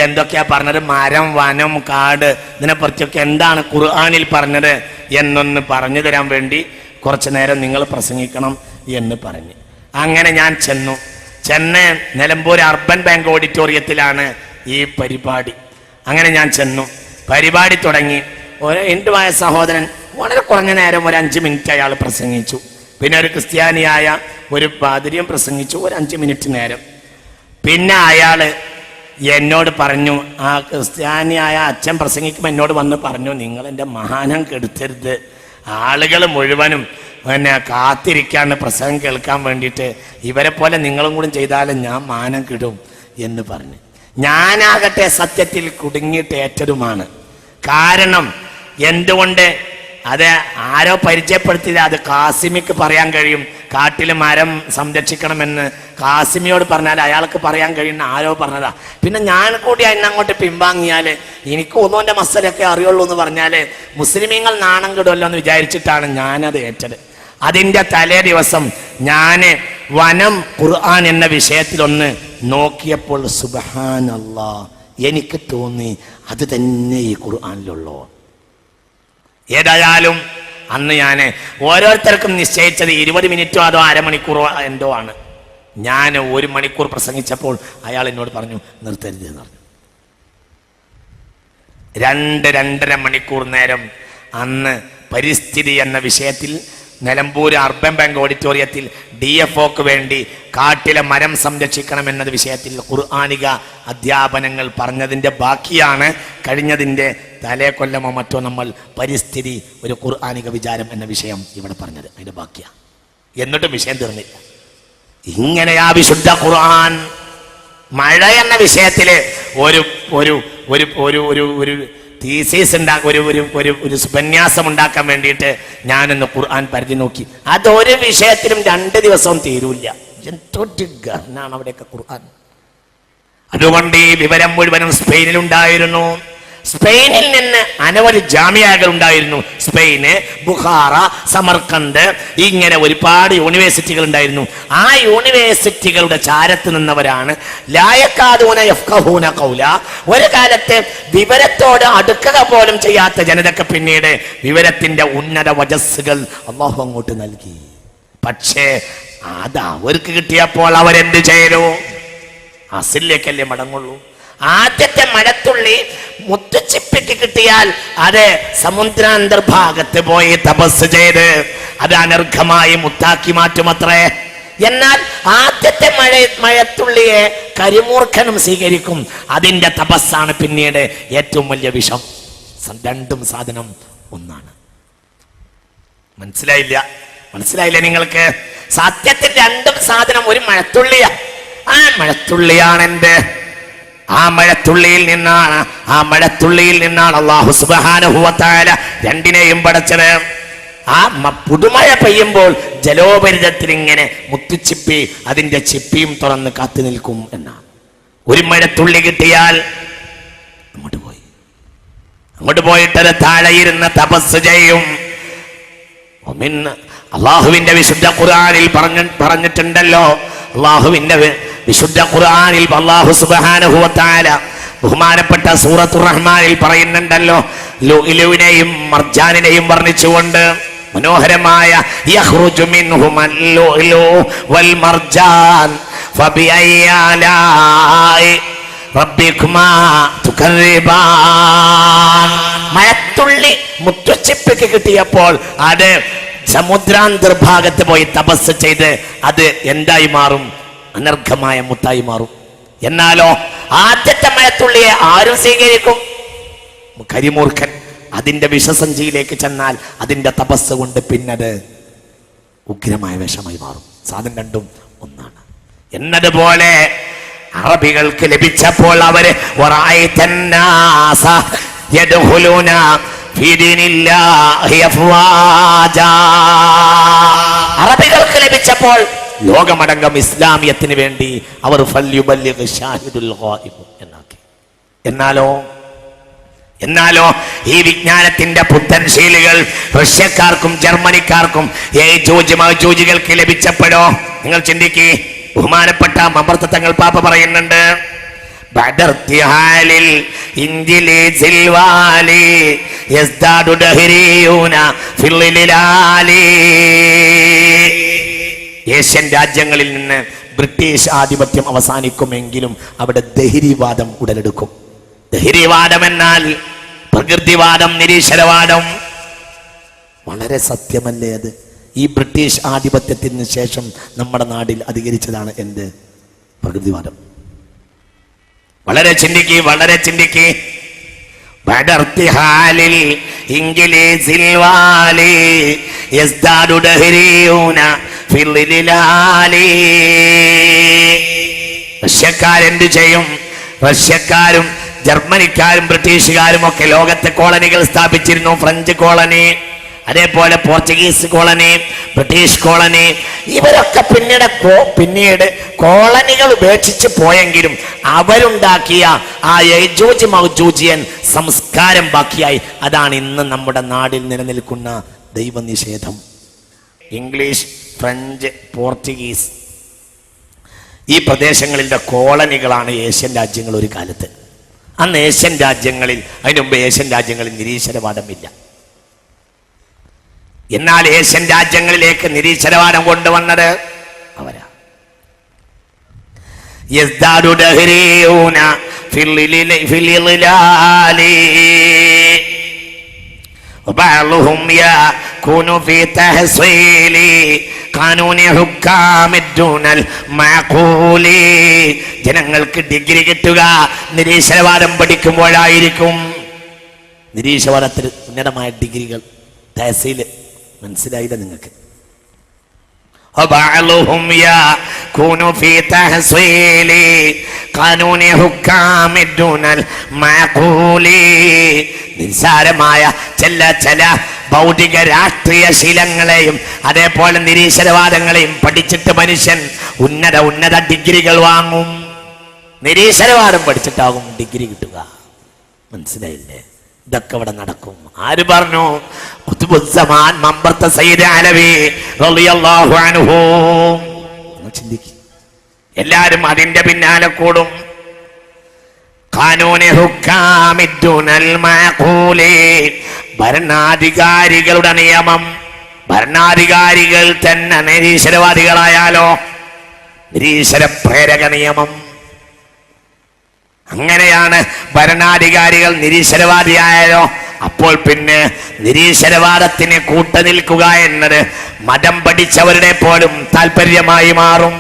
എന്തൊക്കെയാ പറഞ്ഞത്, മരം, വനം, കാട്, ഇതിനെപ്പറ്റിയൊക്കെ എന്താണ് ഖുർആനിൽ പറഞ്ഞത് എന്നൊന്ന് പറഞ്ഞു തരാൻ വേണ്ടി കുറച്ചു നേരം നിങ്ങൾ പ്രസംഗിക്കണം എന്ന് പറഞ്ഞു. അങ്ങനെ ഞാൻ ചെന്ന് നിലമ്പൂർ അർബൻ ബാങ്ക് ഓഡിറ്റോറിയത്തിലാണ് ഈ പരിപാടി. അങ്ങനെ ഞാൻ ചെന്നു, പരിപാടി തുടങ്ങി. എൻ്റെ സഹോദരൻ വളരെ കുറഞ്ഞ നേരം ഒരു 5 മിനിറ്റ് അയാൾ പ്രസംഗിച്ചു. പിന്നെ ഒരു ക്രിസ്ത്യാനിയായ ഒരു പാതിരിയും പ്രസംഗിച്ചു ഒരു 5 മിനിറ്റ് നേരം. പിന്നെ അയാള് എന്നോട് പറഞ്ഞു, ആ ക്രിസ്ത്യാനിയായ അച്ഛൻ പ്രസംഗിക്കുമ്പോൾ എന്നോട് വന്ന് പറഞ്ഞു, നിങ്ങൾ എൻ്റെ മഹാനം കെടുത്തരുത്, ആളുകൾ മുഴുവനും കാത്തിരിക്കാണ് പ്രസംഗം കേൾക്കാൻ വേണ്ടിയിട്ട്, ഇവരെ പോലെ നിങ്ങളും കൂടി ചെയ്താലും ഞാൻ മാനം കിടും എന്ന് പറഞ്ഞു. ഞാനാകട്ടെ സത്യത്തിൽ കുടുങ്ങിയിട്ട് ഏറ്റതുമാണ്. കാരണം എന്തുകൊണ്ട്? അത് ആരോ പരിചയപ്പെടുത്തില്ല, അത് കാസിമിക്ക് പറയാൻ കഴിയും. കാട്ടിൽ മരം സംരക്ഷിക്കണമെന്ന് കാസിമിയോട് പറഞ്ഞാൽ അയാൾക്ക് പറയാൻ കഴിയുന്ന ആരോ പറഞ്ഞതാ. പിന്നെ ഞാൻ കൂടി അങ്ങോട്ട് പിൻവാങ്ങിയാൽ എനിക്ക് ഒന്നോൻ്റെ മസലൊക്കെ അറിയുള്ളൂ എന്ന് പറഞ്ഞാൽ മുസ്ലിമീങ്ങൾ നാണം കിടുമല്ലോ എന്ന് വിചാരിച്ചിട്ടാണ് ഞാനത് ഏറ്റത്. അതിൻ്റെ തലേ ദിവസം ഞാൻ വനം ഖുർആൻ എന്ന വിഷയത്തിലൊന്ന് നോക്കിയപ്പോൾ സുബ്ഹാനല്ലാഹ്, എനിക്ക് തോന്നി അത് തന്നെ ഈ ഖുർആനിലുള്ളൂ. ഏതായാലും അന്ന് ഞാൻ ഓരോരുത്തർക്കും നിശ്ചയിച്ചത് 20 മിനിറ്റോ അതോ അരമണിക്കൂറോ എന്തോ ആണ്. ഞാൻ 1 മണിക്കൂർ പ്രസംഗിച്ചപ്പോൾ അയാൾ എന്നോട് പറഞ്ഞു, നിർത്തരുത് എന്ന് പറഞ്ഞു. 2-2.5 മണിക്കൂർ നേരം അന്ന് പരിസ്ഥിതി എന്ന വിഷയത്തിൽ നിലമ്പൂർ അർബൻ ബാങ്ക് ഓഡിറ്റോറിയത്തിൽ DFOക്ക് വേണ്ടി കാട്ടിലെ മരം സംരക്ഷിക്കണം എന്നത് വിഷയത്തിൽ ഖുർആനിക അധ്യാപനങ്ങൾ പറഞ്ഞതിൻ്റെ ബാക്കിയാണ് കഴിഞ്ഞതിൻ്റെ തലേ കൊല്ലമോ മറ്റോ നമ്മൾ പരിസ്ഥിതി ഒരു ഖുർആനിക വിചാരം എന്ന വിഷയം ഇവിടെ പറഞ്ഞത്. അതിൻ്റെ ബാക്കിയാണ്. എന്നിട്ടും വിഷയം തീർന്നില്ല. ഇങ്ങനെയാ വിശുദ്ധ ഖുർആൻ മഴ എന്ന വിഷയത്തിൽ ഒരു ഒരു ഒരു ഒരു ഒരു ഒരു തീസീസ് ഒരു ഉപന്യാസം ഉണ്ടാക്കാൻ വേണ്ടിയിട്ട് ഞാനൊന്ന് ഖുർആൻ പരിധി നോക്കി. അതൊരു വിഷയത്തിലും 2 ദിവസവും തീരൂല്ല. എന്താണ് അവിടെയൊക്കെ ഖുർആൻ. അതുകൊണ്ട് ഈ വിവരം മുഴുവനും സ്പെയിനിലുണ്ടായിരുന്നു. സ്പെയിനിൽ നിന്ന് അനവധി ജാമിയകൾ ഉണ്ടായിരുന്നു. സ്പെയിന്, ബുഖാറ, സമർക്കന്ത്, ഇങ്ങനെ ഒരുപാട് യൂണിവേഴ്സിറ്റികൾ ഉണ്ടായിരുന്നു. ആ യൂണിവേഴ്സിറ്റികളുടെ ചാരത്ത് നിന്നവരാണ് ലായക്കാദൂന യഫ്ഖഹൂന ഖൗല. ഒരു കാലത്ത് വിവരത്തോട് അടുക്കുക പോലും ചെയ്യാത്ത ജനതക്ക് പിന്നീട് വിവരത്തിന്റെ ഉന്നത വജസ്സുകൾ അല്ലാഹു അങ്ങോട്ട് നൽകി. പക്ഷേ അത് അവർക്ക് കിട്ടിയപ്പോൾ അവരെന്ത് ചെയ്തു? അസിലേക്കല്ലേ മടങ്ങുള്ളൂ. ആദ്യത്തെ മഴത്തുള്ളി മുത്തുച്ചിപ്പിക്ക് കിട്ടിയാൽ അത് സമുദ്രാന്തർഭാഗത്ത് പോയി തപസ് ചെയ്ത് അത് അനർഘമായി മുത്താക്കി മാറ്റുമത്രേ. എന്നാൽ ആദ്യത്തെ മഴത്തുള്ളിയെ കരിമൂർഖനും സ്വീകരിക്കും. അതിൻ്റെ തപസ്സാണ് പിന്നീട് ഏറ്റവും വലിയ വിഷം. രണ്ടും സാധനം ഒന്നാണ്. മനസ്സിലായില്ല നിങ്ങൾക്ക്? സത്യത്തിൽ രണ്ടും സാധനം ഒരു മഴത്തുള്ളിയാ. ആ മഴത്തുള്ളിയാണ് എൻ്റെ ആ മഴത്തുള്ളിയിൽ നിന്നാണ് അല്ലാഹു സുബ്ഹാനഹു വ തആല രണ്ടിനെയും പടച്ചത്. ആ പുതുമഴ പെയ്യുമ്പോൾ ജലോപരിതത്തിൽ ഇങ്ങനെ മുത്തുച്ചിപ്പി അതിന്റെ ചിപ്പിയും തുറന്ന് കാത്തു നിൽക്കും എന്നാണ്. ഒരു മഴത്തുള്ളി കിട്ടിയാൽ അങ്ങോട്ട് പോയിട്ടത് താഴെ ഇരുന്ന് തപസ് ചെയ്യും. അള്ളാഹുവിന്റെ വിശുദ്ധ ഖുർആനിൽ പറഞ്ഞിട്ടുണ്ടല്ലോ, അള്ളാഹുവിന്റെ വിശുദ്ധ ഖുർആനിൽ അല്ലാഹു സുബ്ഹാനഹു വ തആല ബഹുമാനപ്പെട്ട സൂറത്തുർ റഹ്മാനിൽ പറയുന്നുണ്ടല്ലോ, ലുഅ്ലുവിനെയും മർജാനിനെയും വർണ്ണിച്ചുകൊണ്ട് മനോഹരമായ യഖ്റുജു മിൻഹുൽ ലുഅ്ലു വൽ മർജാൻ ഫബിഅയ്യി ആലാഇ റബ്ബികുമാ തുകദ്ദിബാൻ. മഴത്തുള്ളി മുത്തുച്ചിപ്പിക്ക് കിട്ടിയപ്പോൾ അത് സമുദ്രാന്തർഭാഗത്ത് പോയി തപസ് ചെയ്ത് അത് എന്തായി മാറും? അനർഘമായ മുത്തായി മാറും. എന്നാലോ ആദ്യത്തെ മഴത്തുള്ളിയെ ആരും സ്വീകരിക്കും? കരിമൂർഖൻ. അതിന്റെ വിഷസഞ്ചിയിലേക്ക് ചെന്നാൽ അതിന്റെ തപസ് കൊണ്ട് പിന്നത് ഉഗ്രമായ വിഷമായി മാറും. സാധനം രണ്ടും ഒന്നാണ് എന്നതുപോലെ അറബികൾക്ക് ലഭിച്ചപ്പോൾ അവര് അറബികൾക്ക് ലഭിച്ചപ്പോൾ ലോകമടങ്കം ഇസ്ലാമിയത്തിന് വേണ്ടി അവർ എന്നാക്കി. എന്നാലോ ഈ വിജ്ഞാനത്തിന്റെ പുത്തൻ ശീലുകൾ റഷ്യക്കാർക്കും ജർമ്മനിക്കാർക്കും യജൂജുകൾക്ക് ലഭിച്ചപ്പോഴോ നിങ്ങൾ ചിന്തിക്കേ. ബഹുമാനപ്പെട്ട മമ്പർത്ത തങ്ങൾ പാപ്പ പറയുന്നുണ്ട്, ഏഷ്യൻ രാജ്യങ്ങളിൽ നിന്ന് ബ്രിട്ടീഷ് ആധിപത്യം അവസാനിക്കുമെങ്കിലും അവിടെ ദഹരിവാദം ഉടലെടുക്കും. ദഹരിവാദം എന്നാൽ പ്രകൃതിവാദം, നിരീശ്വരവാദം. വളരെ സത്യമല്ലേ അത്? ഈ ബ്രിട്ടീഷ് ആധിപത്യത്തിന് ശേഷം നമ്മുടെ നാട്ടിൽ അധികരിച്ചതാണ് എന്ത്? പ്രകൃതിവാദം. വളരെ ചിന്തിക്ക്. റഷ്യക്കാരെന്ത് ചെയ്യും? റഷ്യക്കാരും ജർമ്മനിക്കാരും ബ്രിട്ടീഷുകാരും ഒക്കെ ലോകത്തെ കോളനികൾ സ്ഥാപിച്ചിരുന്നു. ഫ്രഞ്ച് കോളനി, അതേപോലെ പോർച്ചുഗീസ് കോളനി, ബ്രിട്ടീഷ് കോളനി. ഇവരൊക്കെ പിന്നീട് കോളനികൾ ഉപേക്ഷിച്ച് പോയെങ്കിലും അവരുണ്ടാക്കിയ ആ യജൂജ് മൗജൂജിയൻ സംസ്കാരം ബാക്കിയായി. അതാണ് ഇന്ന് നമ്മുടെ നാടിൽ നിലനിൽക്കുന്ന ദൈവനിഷേധം. ഇംഗ്ലീഷ്, ഫ്രഞ്ച്, പോർച്ചുഗീസ് ഈ പ്രദേശങ്ങളിലെ കോളനികളാണ് ഏഷ്യൻ രാജ്യങ്ങൾ ഒരു കാലത്ത്. അന്ന് ഏഷ്യൻ രാജ്യങ്ങളിൽ, അതിനു മുമ്പ് ഏഷ്യൻ രാജ്യങ്ങളിൽ നിരീശ്വരവാദമില്ല. എന്നാൽ ഏഷ്യൻ രാജ്യങ്ങളിലേക്ക് നിരീശ്വരവാദം കൊണ്ടുവന്നത് അവരാ. ജനങ്ങൾക്ക് ഡിഗ്രി കിട്ടുക നിരീശ്വരവാദം പഠിക്കുമ്പോഴായിരിക്കും. നിരീശ്വരവാദത്തിൽ ഉന്നതമായ ഡിഗ്രികൾ, തഹസീല്. മനസ്സിലായില്ല നിങ്ങൾക്ക്? നിസ്സാരമായ ചില ഭൗതിക രാഷ്ട്രീയ ശീലങ്ങളെയും അതേപോലെ നിരീശ്വരവാദങ്ങളെയും പഠിച്ചിട്ട് മനുഷ്യൻ ഉന്നത ഡിഗ്രികൾ വാങ്ങും. നിരീശ്വരവാദം പഠിച്ചിട്ടാകും ഡിഗ്രി കിട്ടുക. മനസ്സിലായില്ലേ? ഇതൊക്കെ ഇവിടെ നടക്കും. ആര് പറഞ്ഞു? ഖുത്ബുസ്സമാൻ മമ്പർത്ത സയ്യിദ് അലവി റളിയല്ലാഹു അൻഹു. ചിന്തിക്ക്. എല്ലാരും അതിന്റെ പിന്നാലെ കൂടും. ഖാനൂനി ഹുക്കാമിദ്ദുനൽ മഅഖൂലി, ഭരണാധികാരികളുടെ നിയമം. ഭരണാധികാരികൾ തന്നെ നിരീശ്വരവാദികളായാലോ? നിരീശ്വര പ്രേരക നിയമം. അങ്ങനെയാണ് ഭരണാധികാരികൾ നിരീശ്വരവാദിയായാലോ? അപ്പോൾ പിന്നെ നിരീശ്വരവാദത്തിന് കൂട്ടുനിൽക്കുക എന്നത് മതം പഠിച്ചവരുടെ പോലും താല്പര്യമായി മാറും.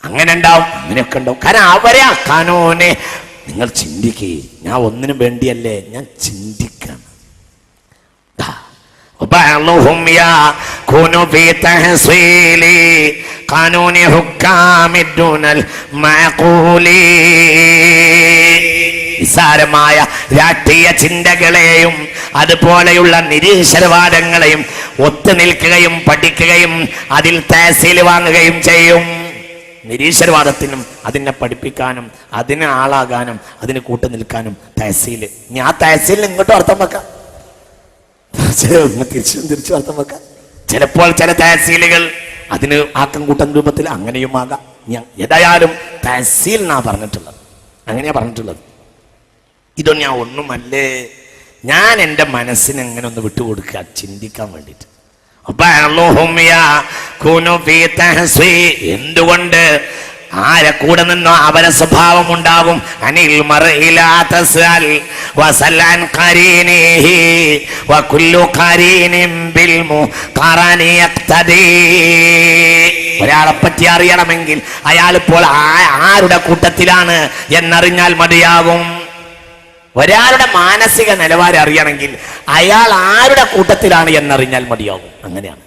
അങ്ങനെ ഉണ്ടാവും, അങ്ങനെയൊക്കെ ഉണ്ടാവും. കാരണം അവരെ കാനൂനെ നിങ്ങൾ ചിന്തിക്കേ. ഞാൻ ഒന്നിനും വേണ്ടിയല്ലേ, ഞാൻ ചിന്തിക്കണം. ഖാനൂനി ഹുക്കാമി ദുനൽ മഅഖൂലി. നിസ്സാരമായ രാഷ്ട്രീയ ചിന്തകളെയും അതുപോലെയുള്ള നിരീശ്വരവാദങ്ങളെയും ഒത്തുനിൽക്കുകയും പഠിക്കുകയും അതിൽ തഹസീൽ വാങ്ങുകയും ചെയ്യും. നിരീശ്വരവാദത്തിനും അതിനെ പഠിപ്പിക്കാനും അതിന് ആളാകാനും അതിന് കൂട്ടു നിൽക്കാനും തഹസീൽ. ഇനി ആ തഹസീലിന് ഇങ്ങോട്ടും അർത്ഥം വെക്കാം, തിരിച്ചു അർത്ഥം വെക്കാം. ചിലപ്പോൾ ചില തഹസീലുകൾ അതിന് ആക്കം കൂട്ടം രൂപത്തിൽ അങ്ങനെയും ആകാം. ഏതായാലും തഹസീൽ എന്നാ പറഞ്ഞിട്ടുള്ളത്, അങ്ങനെയാ പറഞ്ഞിട്ടുള്ളത്. ഇതൊന്നും ഞാൻ ഒന്നുമല്ലേ, ഞാൻ എൻ്റെ മനസ്സിനെ എങ്ങനെ ഒന്ന് വിട്ടുകൊടുക്കുക ചിന്തിക്കാൻ വേണ്ടിയിട്ട്. എന്തുകൊണ്ട് ആരെ കൂടെ നിന്നോ അവരെ സ്വഭാവം ഉണ്ടാകും. അനിൽ ഒരാളെ പറ്റി അറിയണമെങ്കിൽ അയാൾ ഇപ്പോൾ ആരുടെ കൂട്ടത്തിലാണ് എന്നറിഞ്ഞാൽ മതിയാകും. ഒരാളുടെ മാനസിക നിലവാരം അറിയണമെങ്കിൽ അയാൾ ആരുടെ കൂട്ടത്തിലാണ് എന്നറിഞ്ഞാൽ മതിയാകും. അങ്ങനെയാണ്.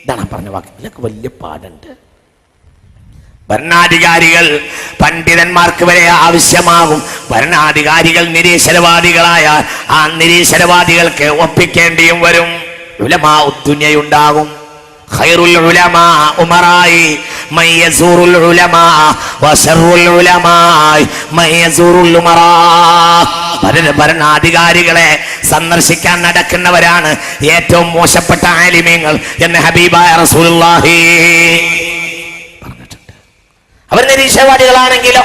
ഇതാണ് പറഞ്ഞ വാക്ക്. ഇതിലൊക്കെ വലിയ പാടുണ്ട്. ഭരണാധികാരികൾ പണ്ഡിതന്മാർക്ക് വരെ ആവശ്യമാകും. ഭരണാധികാരികൾ നിരീശ്വരവാദികളായാൽ ആ നിരീശ്വരവാദികൾക്ക് ഒപ്പിക്കേണ്ടിയും വരും. ഉലമാ ഉദ്ദുനിയയുണ്ടാകും. ഖൈറുൽ ഉലമാ ഉമറായി മൻ യസൂറുൽ ഉലമാ വശറുൽ ഉലമായി മൻ യസൂറുൽ ഉമറാ. ഭരണാധികാരികളെ സന്ദർശിക്കാൻ നടക്കുന്നവരാണ് ഏറ്റവും മോശപ്പെട്ട ആലിമീങ്ങൾ എന്ന് ഹബീബായ റസൂലുള്ളാഹി പറഞ്ഞിട്ടുണ്ട്. അവർ നിരീശ്വരവാദികളാണെങ്കിലോ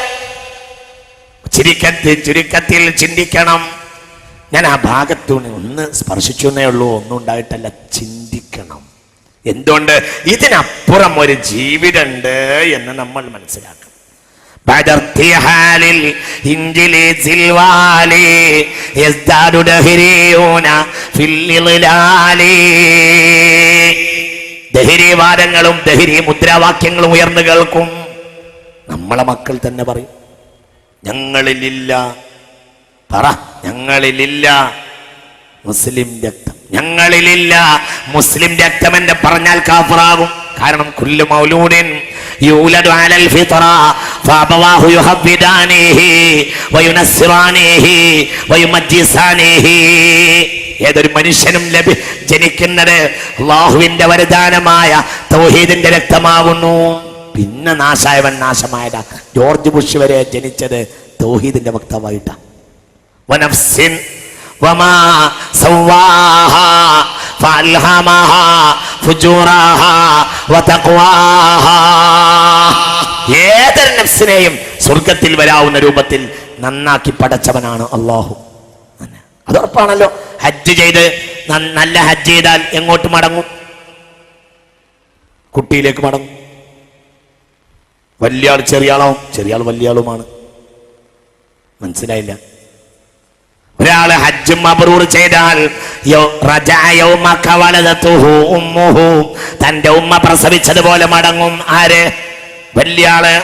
ചുരുക്കത്തിൽ ചിന്തിക്കണം. ഞാൻ ആ ഭാഗത്തൂന്ന് ഒന്ന് സ്പർശിച്ചു എന്നേ ഉള്ളൂ, ഒന്നും ഉണ്ടായിട്ടല്ല. ചിന്തിക്കണം. എന്തുകൊണ്ട്? ഇതിനപ്പുറം ഒരു ജീവിതമുണ്ട് എന്ന് നമ്മൾ മനസ്സിലാക്കണം. ദഹരീവാദങ്ങളും ദഹരീ മുദ്രാവാക്യങ്ങളും ഉയർന്നു കേൾക്കും. നമ്മളെ മക്കൾ തന്നെ പറയും, ഞങ്ങളിലില്ല, പറ, ഞങ്ങളിലില്ല മുസ്ലിം രക്തം, ഞങ്ങളിലില്ല മുസ്ലിം രക്തം എന്ന് പറഞ്ഞാൽ കാഫിറാകും. കാരണം കുല്ലു മൗലൂദിൻ യൂലദു അലൽ ഫിത്ര ഫഅബവാഹു യുഹബ്ബിദാനിഹി വയുനസ്സിറാനിഹി വയുമജ്ജിസാനിഹി. ഏതൊരു മനുഷ്യനും ജനിക്കുന്നത് അല്ലാഹുവിന്റെ വരദാനമായ തൗഹീദിന്റെ രക്തമാകുന്നു. പിന്നെ നാശായവൻ നാശമായതാ. ജോർജ് ബുഷ് വരെ ജനിച്ചത് തൗഹീദിന്റെ വക്താവായിട്ടാണ്. വനഫ്സിൻ വമാ സവ്വാഹാ ഫഅൽഹമഹാ ഫുജൂറഹാ വതഖ്വാഹാ. ഏതൊരു നഫ്സിനെയും സ്വർഗത്തിൽ വരാവുന്ന രൂപത്തിൽ നന്നാക്കി പടച്ചവനാണ് അല്ലാഹു. അതുറപ്പാണല്ലോ. ഹജ്ജ് ചെയ്ത് നല്ല ഹജ്ജ് ചെയ്താൽ എങ്ങോട്ട് മടങ്ങും? കുട്ടിയിലേക്ക് മടങ്ങും. വലിയ ആൾ ചെറിയ ആളാവും, ചെറിയ ആൾ വലിയ ആളുമാണ്. മനസ്സിലായില്ല? ഒരാള് ഹജ്ജ് മബ്റൂർ ചെയ്താൽ തന്റെ ഉമ്മ പ്രസവിച്ചതുപോലെ മടങ്ങും. ആര്? വലിയ ആള്.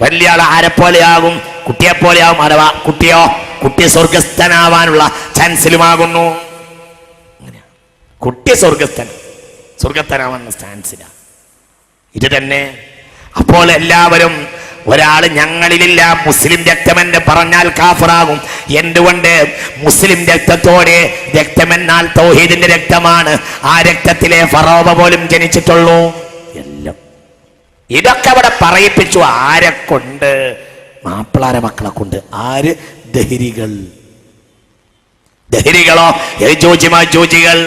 വലിയ ആള് ആരെ പോലെയാകും? കുട്ടിയെ പോലെയാകും. അഥവാ കുട്ടി സ്വർഗസ്ഥനാവാനുള്ള ചാൻസിലുമാകുന്നു. കുട്ടി സ്വർഗസ്ഥനാവാനുള്ള ചാൻസിലാണ്. ഇത് തന്നെ. അപ്പോൾ എല്ലാവരും ഒരാള് ഞങ്ങളിലില്ല മുസ്ലിം രക്തമെന്ന് പറഞ്ഞാൽ കാഫിറാകും. എന്തുകൊണ്ട്? മുസ്ലിം രക്തത്തോടെ രക്തമെന്നാൽ തൗഹീദിന്റെ രക്തമാണ്. ആ രക്തത്തിലെ ഫറോവ പോലും ജനിച്ചിട്ടുള്ളൂ. എല്ലാം ഇതൊക്കെ അവിടെ പറയിപ്പിച്ചു. ആരെ കൊണ്ട്? മാപ്പിളാരെ മക്കളെ കൊണ്ട്. ആര്? ദഹരികളോ യജൂജികൾ.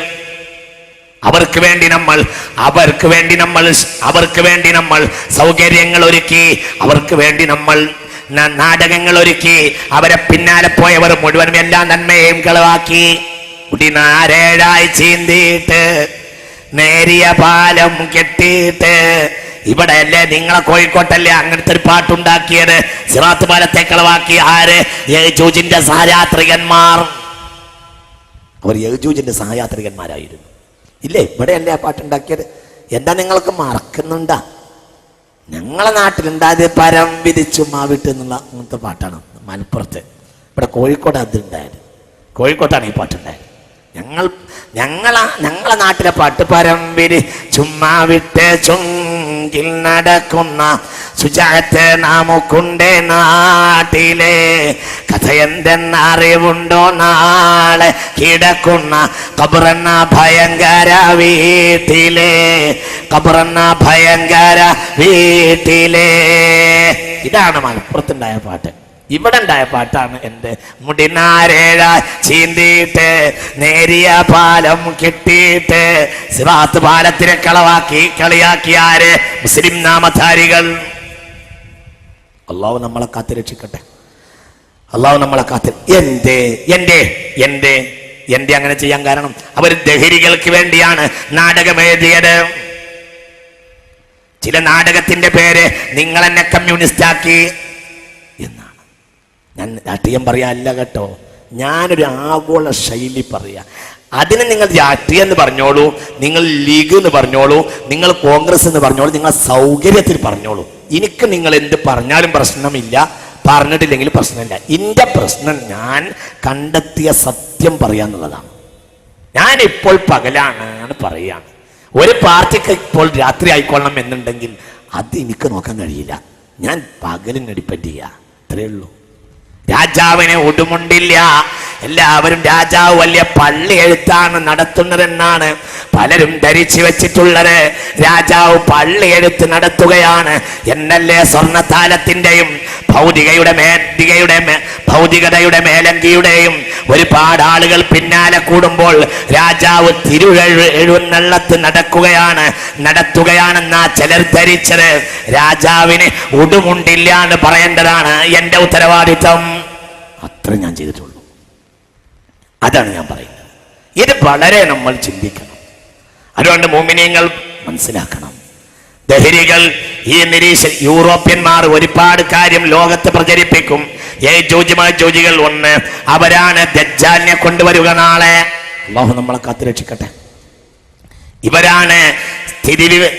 അവർക്ക് വേണ്ടി നമ്മൾ സൗകര്യങ്ങൾ ഒരുക്കി, അവർക്ക് വേണ്ടി നമ്മൾ നാടകങ്ങൾ ഒരുക്കി. അവരെ പിന്നാലെ പോയവർ മുഴുവനും എല്ലാ നന്മയെയും കളവാക്കി. കുടിനാരേഴായി ചീന്തിയിട്ട് നേരിയ പാലം കെട്ടിയിട്ട്. ഇവിടെ അല്ലേ നിങ്ങളെ കോഴിക്കോട്ടല്ലേ അങ്ങനത്തെ ഒരു പാട്ടുണ്ടാക്കിയത്? സിറാത്ത് പാലത്തെ കളവാക്കി. ആര്? യജൂജിന്റെ സഹയാത്രികന്മാർ. അവർ യജൂജിന്റെ സഹയാത്രികന്മാരായിരുന്നു. ഇല്ലേ? ഇവിടെയല്ലേ ആ പാട്ടുണ്ടാക്കിയത്? എന്താ നിങ്ങൾക്ക് മറക്കുന്നുണ്ടാ? ഞങ്ങളെ നാട്ടിലുണ്ടായത് പരം വിധിച്ചു മാവിട്ട് എന്നുള്ള അങ്ങനത്തെ പാട്ടാണ്. മലപ്പുറത്ത്. ഇവിടെ കോഴിക്കോട് അതുണ്ടായത്, കോഴിക്കോട്ടാണ് ഈ പാട്ടുണ്ടായത്. ഞങ്ങളെ നാട്ടിലെ പാട്ട് പരമ്പിരി ചുമ്മാ വിട്ട് ചുങ്കിൽ നടക്കുന്ന സുജാത്ത് നാമുക്കുണ്ടേ നാട്ടിലെ കഥ എന്തെന്നറിവുണ്ടോ നാളെ കിടക്കുന്ന ഖബറെന്ന ഭയങ്കര വീട്ടിലെ, ഖബറെന്ന ഭയങ്കര വീട്ടിലെ. ഇതാണ് മലപ്പുറത്തുണ്ടായ പാട്ട്. ഇവിടെ ഉണ്ടായ പാട്ടാണ് എൻ്റെ മുടിനാരേഴ ചീന്തിയിട്ട് നേരിയ പാലം കിട്ടിയിട്ട് സിറാത്ത് പാലത്തിനെ കളിയാക്കി ആര്? മുസ്ലിം നാമധാരികൾ. അള്ളാഹു നമ്മളെ കാത്ത് രക്ഷിക്കട്ടെ, അള്ളാഹു നമ്മളെ കാത്ത്. എന്തേ അങ്ങനെ ചെയ്യാൻ കാരണം? അവർ ദഹരികൾക്ക് വേണ്ടിയാണ് നാടകം എഴുതിയത്. ചില നാടകത്തിന്റെ പേര് നിങ്ങൾ എന്നെ കമ്മ്യൂണിസ്റ്റ് ആക്കി എന്നാണ്. ഞാൻ രാഷ്ട്രീയം പറയാല്ല കേട്ടോ, ഞാനൊരു ആഗോള ശൈലി പറയാ. അതിന് നിങ്ങൾ രാഷ്ട്രീയം എന്ന് പറഞ്ഞോളൂ, നിങ്ങൾ ലീഗ് എന്ന് പറഞ്ഞോളൂ, നിങ്ങൾ കോൺഗ്രസ് എന്ന് പറഞ്ഞോളൂ, നിങ്ങൾ സൗകര്യത്തിൽ പറഞ്ഞോളൂ. എനിക്ക് നിങ്ങൾ എന്ത് പറഞ്ഞാലും പ്രശ്നമില്ല, പറഞ്ഞിട്ടില്ലെങ്കിൽ പ്രശ്നമില്ല. എൻ്റെ പ്രശ്നം ഞാൻ കണ്ടെത്തിയ സത്യം പറയാന്നുള്ളതാണ്. ഞാൻ ഇപ്പോൾ പകലാണ് പറയാണ്. ഒരു പാർട്ടിക്ക് ഇപ്പോൾ രാത്രി ആയിക്കൊള്ളണം എന്നുണ്ടെങ്കിൽ അത് എനിക്ക് നോക്കാൻ കഴിയില്ല. ഞാൻ പകലിന് ഡിപ്പെൻഡ് ചെയ്യാം, അത്രേ ഉള്ളൂ. രാജാവിനെ ഒടുമുണ്ടില്ല. എല്ലാവരും രാജാവ് വലിയ പള്ളി എഴുത്താണ് നടത്തുന്നതെന്നാണ് പലരും ധരിച്ചു വെച്ചിട്ടുള്ളത്. രാജാവ് എഴുത്ത് നടത്തുകയാണ് എന്നല്ലേ സ്വർണ്ണത്താലത്തിന്റെയും ഭൗതികതയുടെ മേലങ്കിയുടെയും ഒരുപാട് ആളുകൾ പിന്നാലെ കൂടുമ്പോൾ രാജാവ് തിരുവെഴുന്നള്ളത്ത് നടത്തുകയാണെന്നാ ചിലർ ധരിച്ചത്. രാജാവിന് ഉടുമുണ്ടില്ല എന്ന് പറയേണ്ടതാണ് എന്റെ ഉത്തരവാദിത്വം. അത്ര ഞാൻ ചെയ്തിട്ടുള്ളൂ. അതാണ് ഞാൻ പറയുന്നത്. ഇത് വളരെ നമ്മൾ ചിന്തിക്കണം. അതുകൊണ്ട് മുഅ്മിനീങ്ങൾ മനസ്സിലാക്കണം. ദഹരികൾ, ഈ യൂറോപ്യന്മാർ ഒരുപാട് കാര്യം ലോകത്ത് പ്രചരിപ്പിക്കും. ജോജികൾ ഒന്ന്, അവരാണ് ദജ്ജാലിനെ കൊണ്ടുവരിക നാളെ. അല്ലാഹു നമ്മളെ കാത്തുരക്ഷിക്കട്ടെ. ഇവരാണ്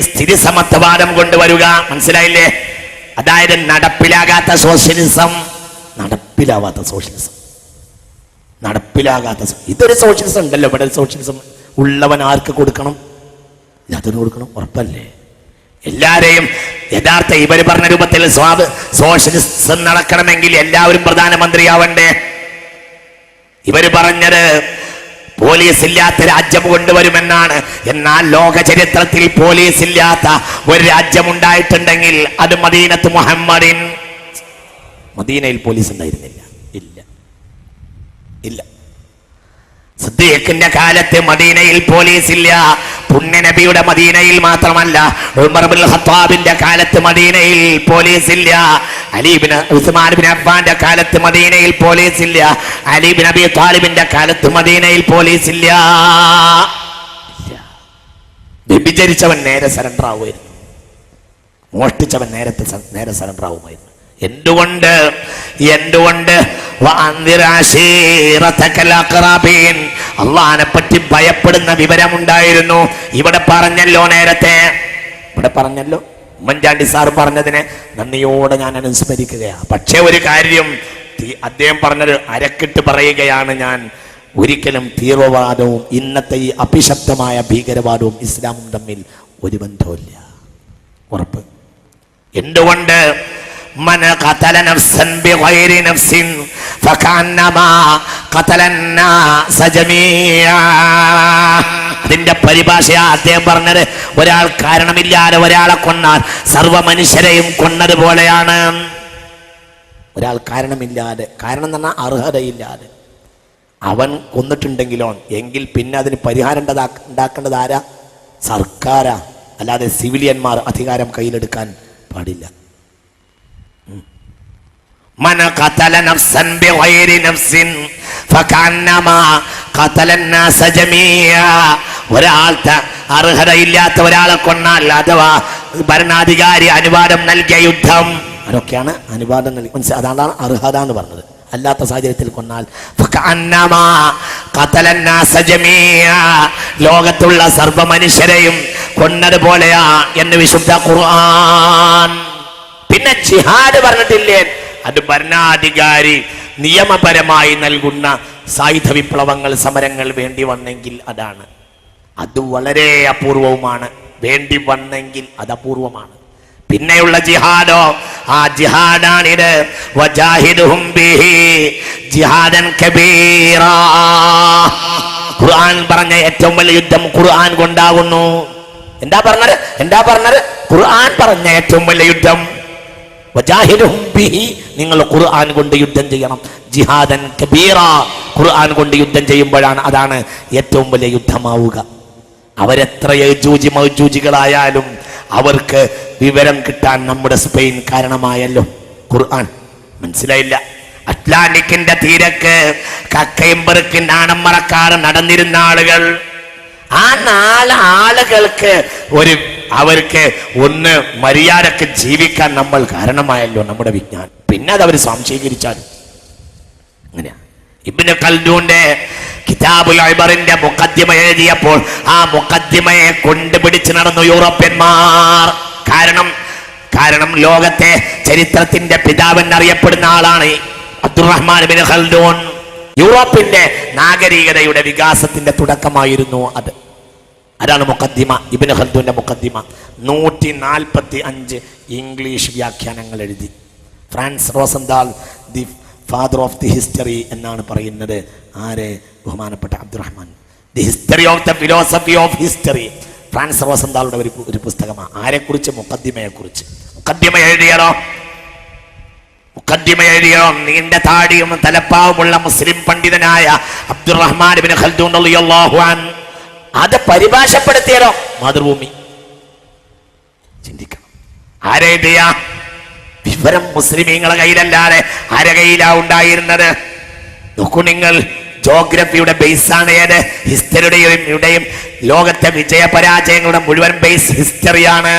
സ്ഥിതി സമത്വവാദം കൊണ്ടുവരിക. മനസ്സിലായില്ലേ? അതായത് നടപ്പിലാകാത്ത സോഷ്യലിസം. ഇതൊരു സോഷ്യലിസം ഉണ്ടല്ലോ ഇവിടെ. സോഷ്യലിസം ഉള്ളവൻ ആർക്ക് കൊടുക്കണം? അതിന് കൊടുക്കണം, ഉറപ്പല്ലേ? എല്ലാരെയും യഥാർത്ഥ ഇവര് പറഞ്ഞ രൂപത്തിൽ സോഷ്യലിസം നടക്കണമെങ്കിൽ എല്ലാവരും പ്രധാനമന്ത്രിയാവണ്ടേ? ഇവര് പറഞ്ഞത് പോലീസ് ഇല്ലാത്ത രാജ്യം കൊണ്ടുവരുമെന്നാണ്. എന്നാൽ ലോക ചരിത്രത്തിൽ പോലീസ് ഇല്ലാത്ത ഒരു രാജ്യം ഉണ്ടായിട്ടുണ്ടെങ്കിൽ അത് മദീനത്ത് മുഹമ്മദിൻ. മദീനയിൽ പോലീസ് ഉണ്ടായിരുന്നില്ല. ഇല്ല. സിദ്ദീഖിന്റെ കാലത്ത് മദീനയിൽ പോലീസ് ഇല്ല. പുണ്യ നബിയുടെ മദീനയിൽ മാത്രമല്ല, ഉമർ ഇബ്നുൽ ഖത്താബിന്റെ കാലത്ത് മദീനയിൽ പോലീസ് ഇല്ല. ഉസ്മാൻ ബിൻ അഫ്ഫാന്റെ കാലത്ത് മദീനയിൽ പോലീസ് ഇല്ല. അലി ബിൻ അബി താലിബിന്റെ കാലത്ത് മദീനയിൽ പോലീസ് ഇല്ല. വ്യഭിചരിച്ചവൻ നേരെ സറണ്ടർ ആവുമായിരുന്നു, മോഷ്ടിച്ചവൻ നേരെ സറണ്ടർ ആവുമായിരുന്നു. എന്തുകൊണ്ട് അള്ളാഹിനെ പറ്റി ഭയപ്പെടുന്ന വിവരമുണ്ടായിരുന്നു. ഇവിടെ പറഞ്ഞല്ലോ, നേരത്തെ ഉമ്മൻചാണ്ടി സാർ പറഞ്ഞതിനെ നന്ദിയോടെ ഞാൻ അനുസ്മരിക്കുകയാണ്. പക്ഷേ ഒരു കാര്യം അദ്ദേഹം പറഞ്ഞത് അരക്കിട്ട് പറയുകയാണ് ഞാൻ. ഒരിക്കലും തീവ്രവാദവും ഇന്നത്തെ ഈ അഭിശപ്തമായ ഭീകരവാദവും ഇസ്ലാമും തമ്മിൽ ഒരു ബന്ധവുമില്ല. ഉറപ്പ്. എന്തുകൊണ്ട്? من قتل نفسا بغير نفس فكأنما قتل الناس جميعا. അതിന്റെ പരിഭാഷയാ അദ്ദേഹം പറഞ്ഞത്. ഒരാൾ കാരണമില്ലാതെ ഒരാളെ കൊന്നാൽ സർവ്വ മനുഷ്യരെയും കൊന്നതുപോലെയാണ്. ഒരാൾ കാരണമില്ലാതെ, കാരണം എന്ന് പറഞ്ഞാൽ അർഹതയില്ലാതെ അവൻ കൊന്നിട്ടുണ്ടെങ്കിലോ എങ്കിൽ പിന്നെ അതിന് പരിഹാരം ഉണ്ടാക്കേണ്ടത് ആരാ? സർക്കാരാ, അല്ലാതെ സിവിലിയന്മാർ അധികാരം കയ്യിലെടുക്കാൻ പാടില്ല. من قتل نفسا بغير نفس فكأنما قتل الناس جميعا. ഒരാൾക്ക് അർഹതയില്ലാത്ത ഒരാളെ കൊന്നാൽ, അഥവാ ഭരണാധികാരി അനുവാദം നൽകിയ യുദ്ധം, അതൊക്കെയാണ് അനുവാദം നൽകി. അതാണ് അർഹത എന്ന് പറഞ്ഞത്. അല്ലാത്ത സാഹചര്യത്തിൽ കൊന്നാൽ ഫകഅന്നമാ ഖതല الناس جميعا, ലോകത്തുള്ള സർവ്വ മനുഷ്യരെയും കൊന്നതുപോലെയാ എന്ന് വിശുദ്ധ ഖുർആൻ. പിന്നെ ജിഹാദ് പറഞ്ഞിട്ടില്ലേ? അത് ഭരണാധികാരി നിയമപരമായി നൽകുന്ന സായുധ വിപ്ലവങ്ങൾ, സമരങ്ങൾ വേണ്ടി വന്നെങ്കിൽ അതാണ്. അത് വളരെ അപൂർവവുമാണ്. വേണ്ടി വന്നെങ്കിൽ അത് അപൂർവമാണ്. പിന്നെയുള്ള ജിഹാദോ, ആ ജിഹാദാണിത്. വജാഹിദുഹും ബിഹി ജിഹാദൻ കബീറാ. ഖുർആൻ പറഞ്ഞ ഏറ്റവും വലിയ യുദ്ധം ഖുർആൻ കൊണ്ടാകുന്നു. എന്താ പറഞ്ഞത്? ഖുർആൻ പറഞ്ഞ ഏറ്റവും വലിയ യുദ്ധം വജാഹിദുഹും ബിഹി, നിങ്ങൾ ഖുർആൻ കൊണ്ട് യുദ്ധം ചെയ്യണം. ജിഹാദൻ കബീറാ, ഖുർആൻ കൊണ്ട് യുദ്ധം ചെയ്യുമ്പോഴാണ് അതാണ് ഏറ്റവും വലിയ യുദ്ധമാവുക. അവരെത്ര യജൂജി മൗജൂജികളായാലും അവർക്ക് വിവരം കിട്ടാൻ നമ്മുടെ സ്പെയിൻ കാരണമായല്ലോ ഖുർആൻ. മനസ്സിലായില്ല? അറ്റ്ലാന്റിക്കിന്റെ തീരക്ക് കക്കയും പെറുക്കും നാണം മറക്കാതെ നടന്നിരുന്ന ആളുകൾ, ആ ആളുകൾക്ക് അവർക്ക് ഒന്ന് മര്യാദക്ക് ജീവിക്കാൻ നമ്മൾ കാരണമായല്ലോ നമ്മുടെ വിജ്ഞാനം. പിന്നെ അത് അവർ സംശയീകരിച്ചാലും അങ്ങനെയാ. ഇബ്നു ഖൽദൂന്റെ കിതാബുൽ ഇബറിന്റെ മുഖദ്ദിമ എഴുതിയപ്പോൾ ആ മുഖദ്ദിമയെ കൊണ്ടുപിടിച്ച് നടന്നു യൂറോപ്യന്മാർ. കാരണം ലോകത്തെ ചരിത്രത്തിന്റെ പിതാവെന്നറിയപ്പെടുന്ന ആളാണ് അബ്ദുറഹ്മാൻ ഇബ്നു ഖൽദൂൻ. യൂറോപ്പിന്റെ നാഗരികതയുടെ വികാസത്തിന്റെ തുടക്കമായിരുന്നു അത്. അതാണ് മുഖദ്ദിമ, ഇബ്നു ഖൽദൂന്റെ മുഖദ്ദിമ. 145 ഇംഗ്ലീഷ് വ്യാഖ്യാനങ്ങൾ എഴുതി. Franz Rosenthal the father of the history എന്നാണ് പറയുന്നത്. ആരെ? ബഹുമാനപ്പെട്ട Abdurrahman. The history of the philosophy of history, Franz റോസന്താളുടെ ഒരു പുസ്തകമാണ്. ആരെക്കുറിച്ച്? മുഖദ്ദിമയെക്കുറിച്ച്. മുഖദ്ദിമ എഴുതിയോ നീണ്ട താടിയും തലപ്പാവുമുള്ള മുസ്ലിം പണ്ഡിതനായ അബ്ദുറഹ്മാൻ ഇബ്നു ഖൽദൂൻ റളിയല്ലാഹു അൻഹു. അത് പരിഭാഷപ്പെടുത്തിയതോ മാതൃഭൂമി. ചിന്തിക്കണം. ആരെഴുതിയ വിവരം മുസ്ലിമീങ്ങളെ കയ്യിലല്ലാതെ ആരെ കയ്യിലാ ഉണ്ടായിരുന്നത്? നോക്കൂ നിങ്ങൾ, ജോഗ്രഫിയുടെ ബേസാണ് ഏത്? ഹിസ്റ്ററിയുടെയും ലോകത്തെ വിജയപരാജയങ്ങളുടെ മുഴുവൻ ബേസ് ഹിസ്റ്ററിയാണ്.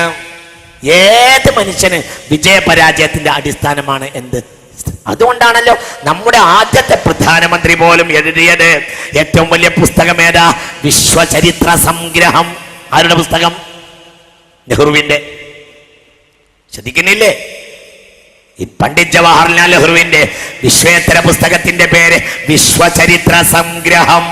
ഏത് മനുഷ്യന് വിജയപരാജയത്തിന്റെ അടിസ്ഥാനമാണ് എന്ത്? അതുകൊണ്ടാണല്ലോ നമ്മുടെ ആദ്യത്തെ പ്രധാനമന്ത്രി പോലും എഴുതിയത് ഏറ്റവും വലിയ പുസ്തകം ഏതാ? വിശ്വചരിത്ര സംഗ്രഹം. ആരുടെ പുസ്തകം? നെഹ്റുവിന്റെ. ശ്രദ്ധിക്കുന്നില്ലേ? ഈ പണ്ഡിറ്റ് ജവഹർലാൽ നെഹ്റുവിന്റെ വിശ്വേത്തര പുസ്തകത്തിന്റെ പേര് വിശ്വചരിത്ര സംഗ്രഹം.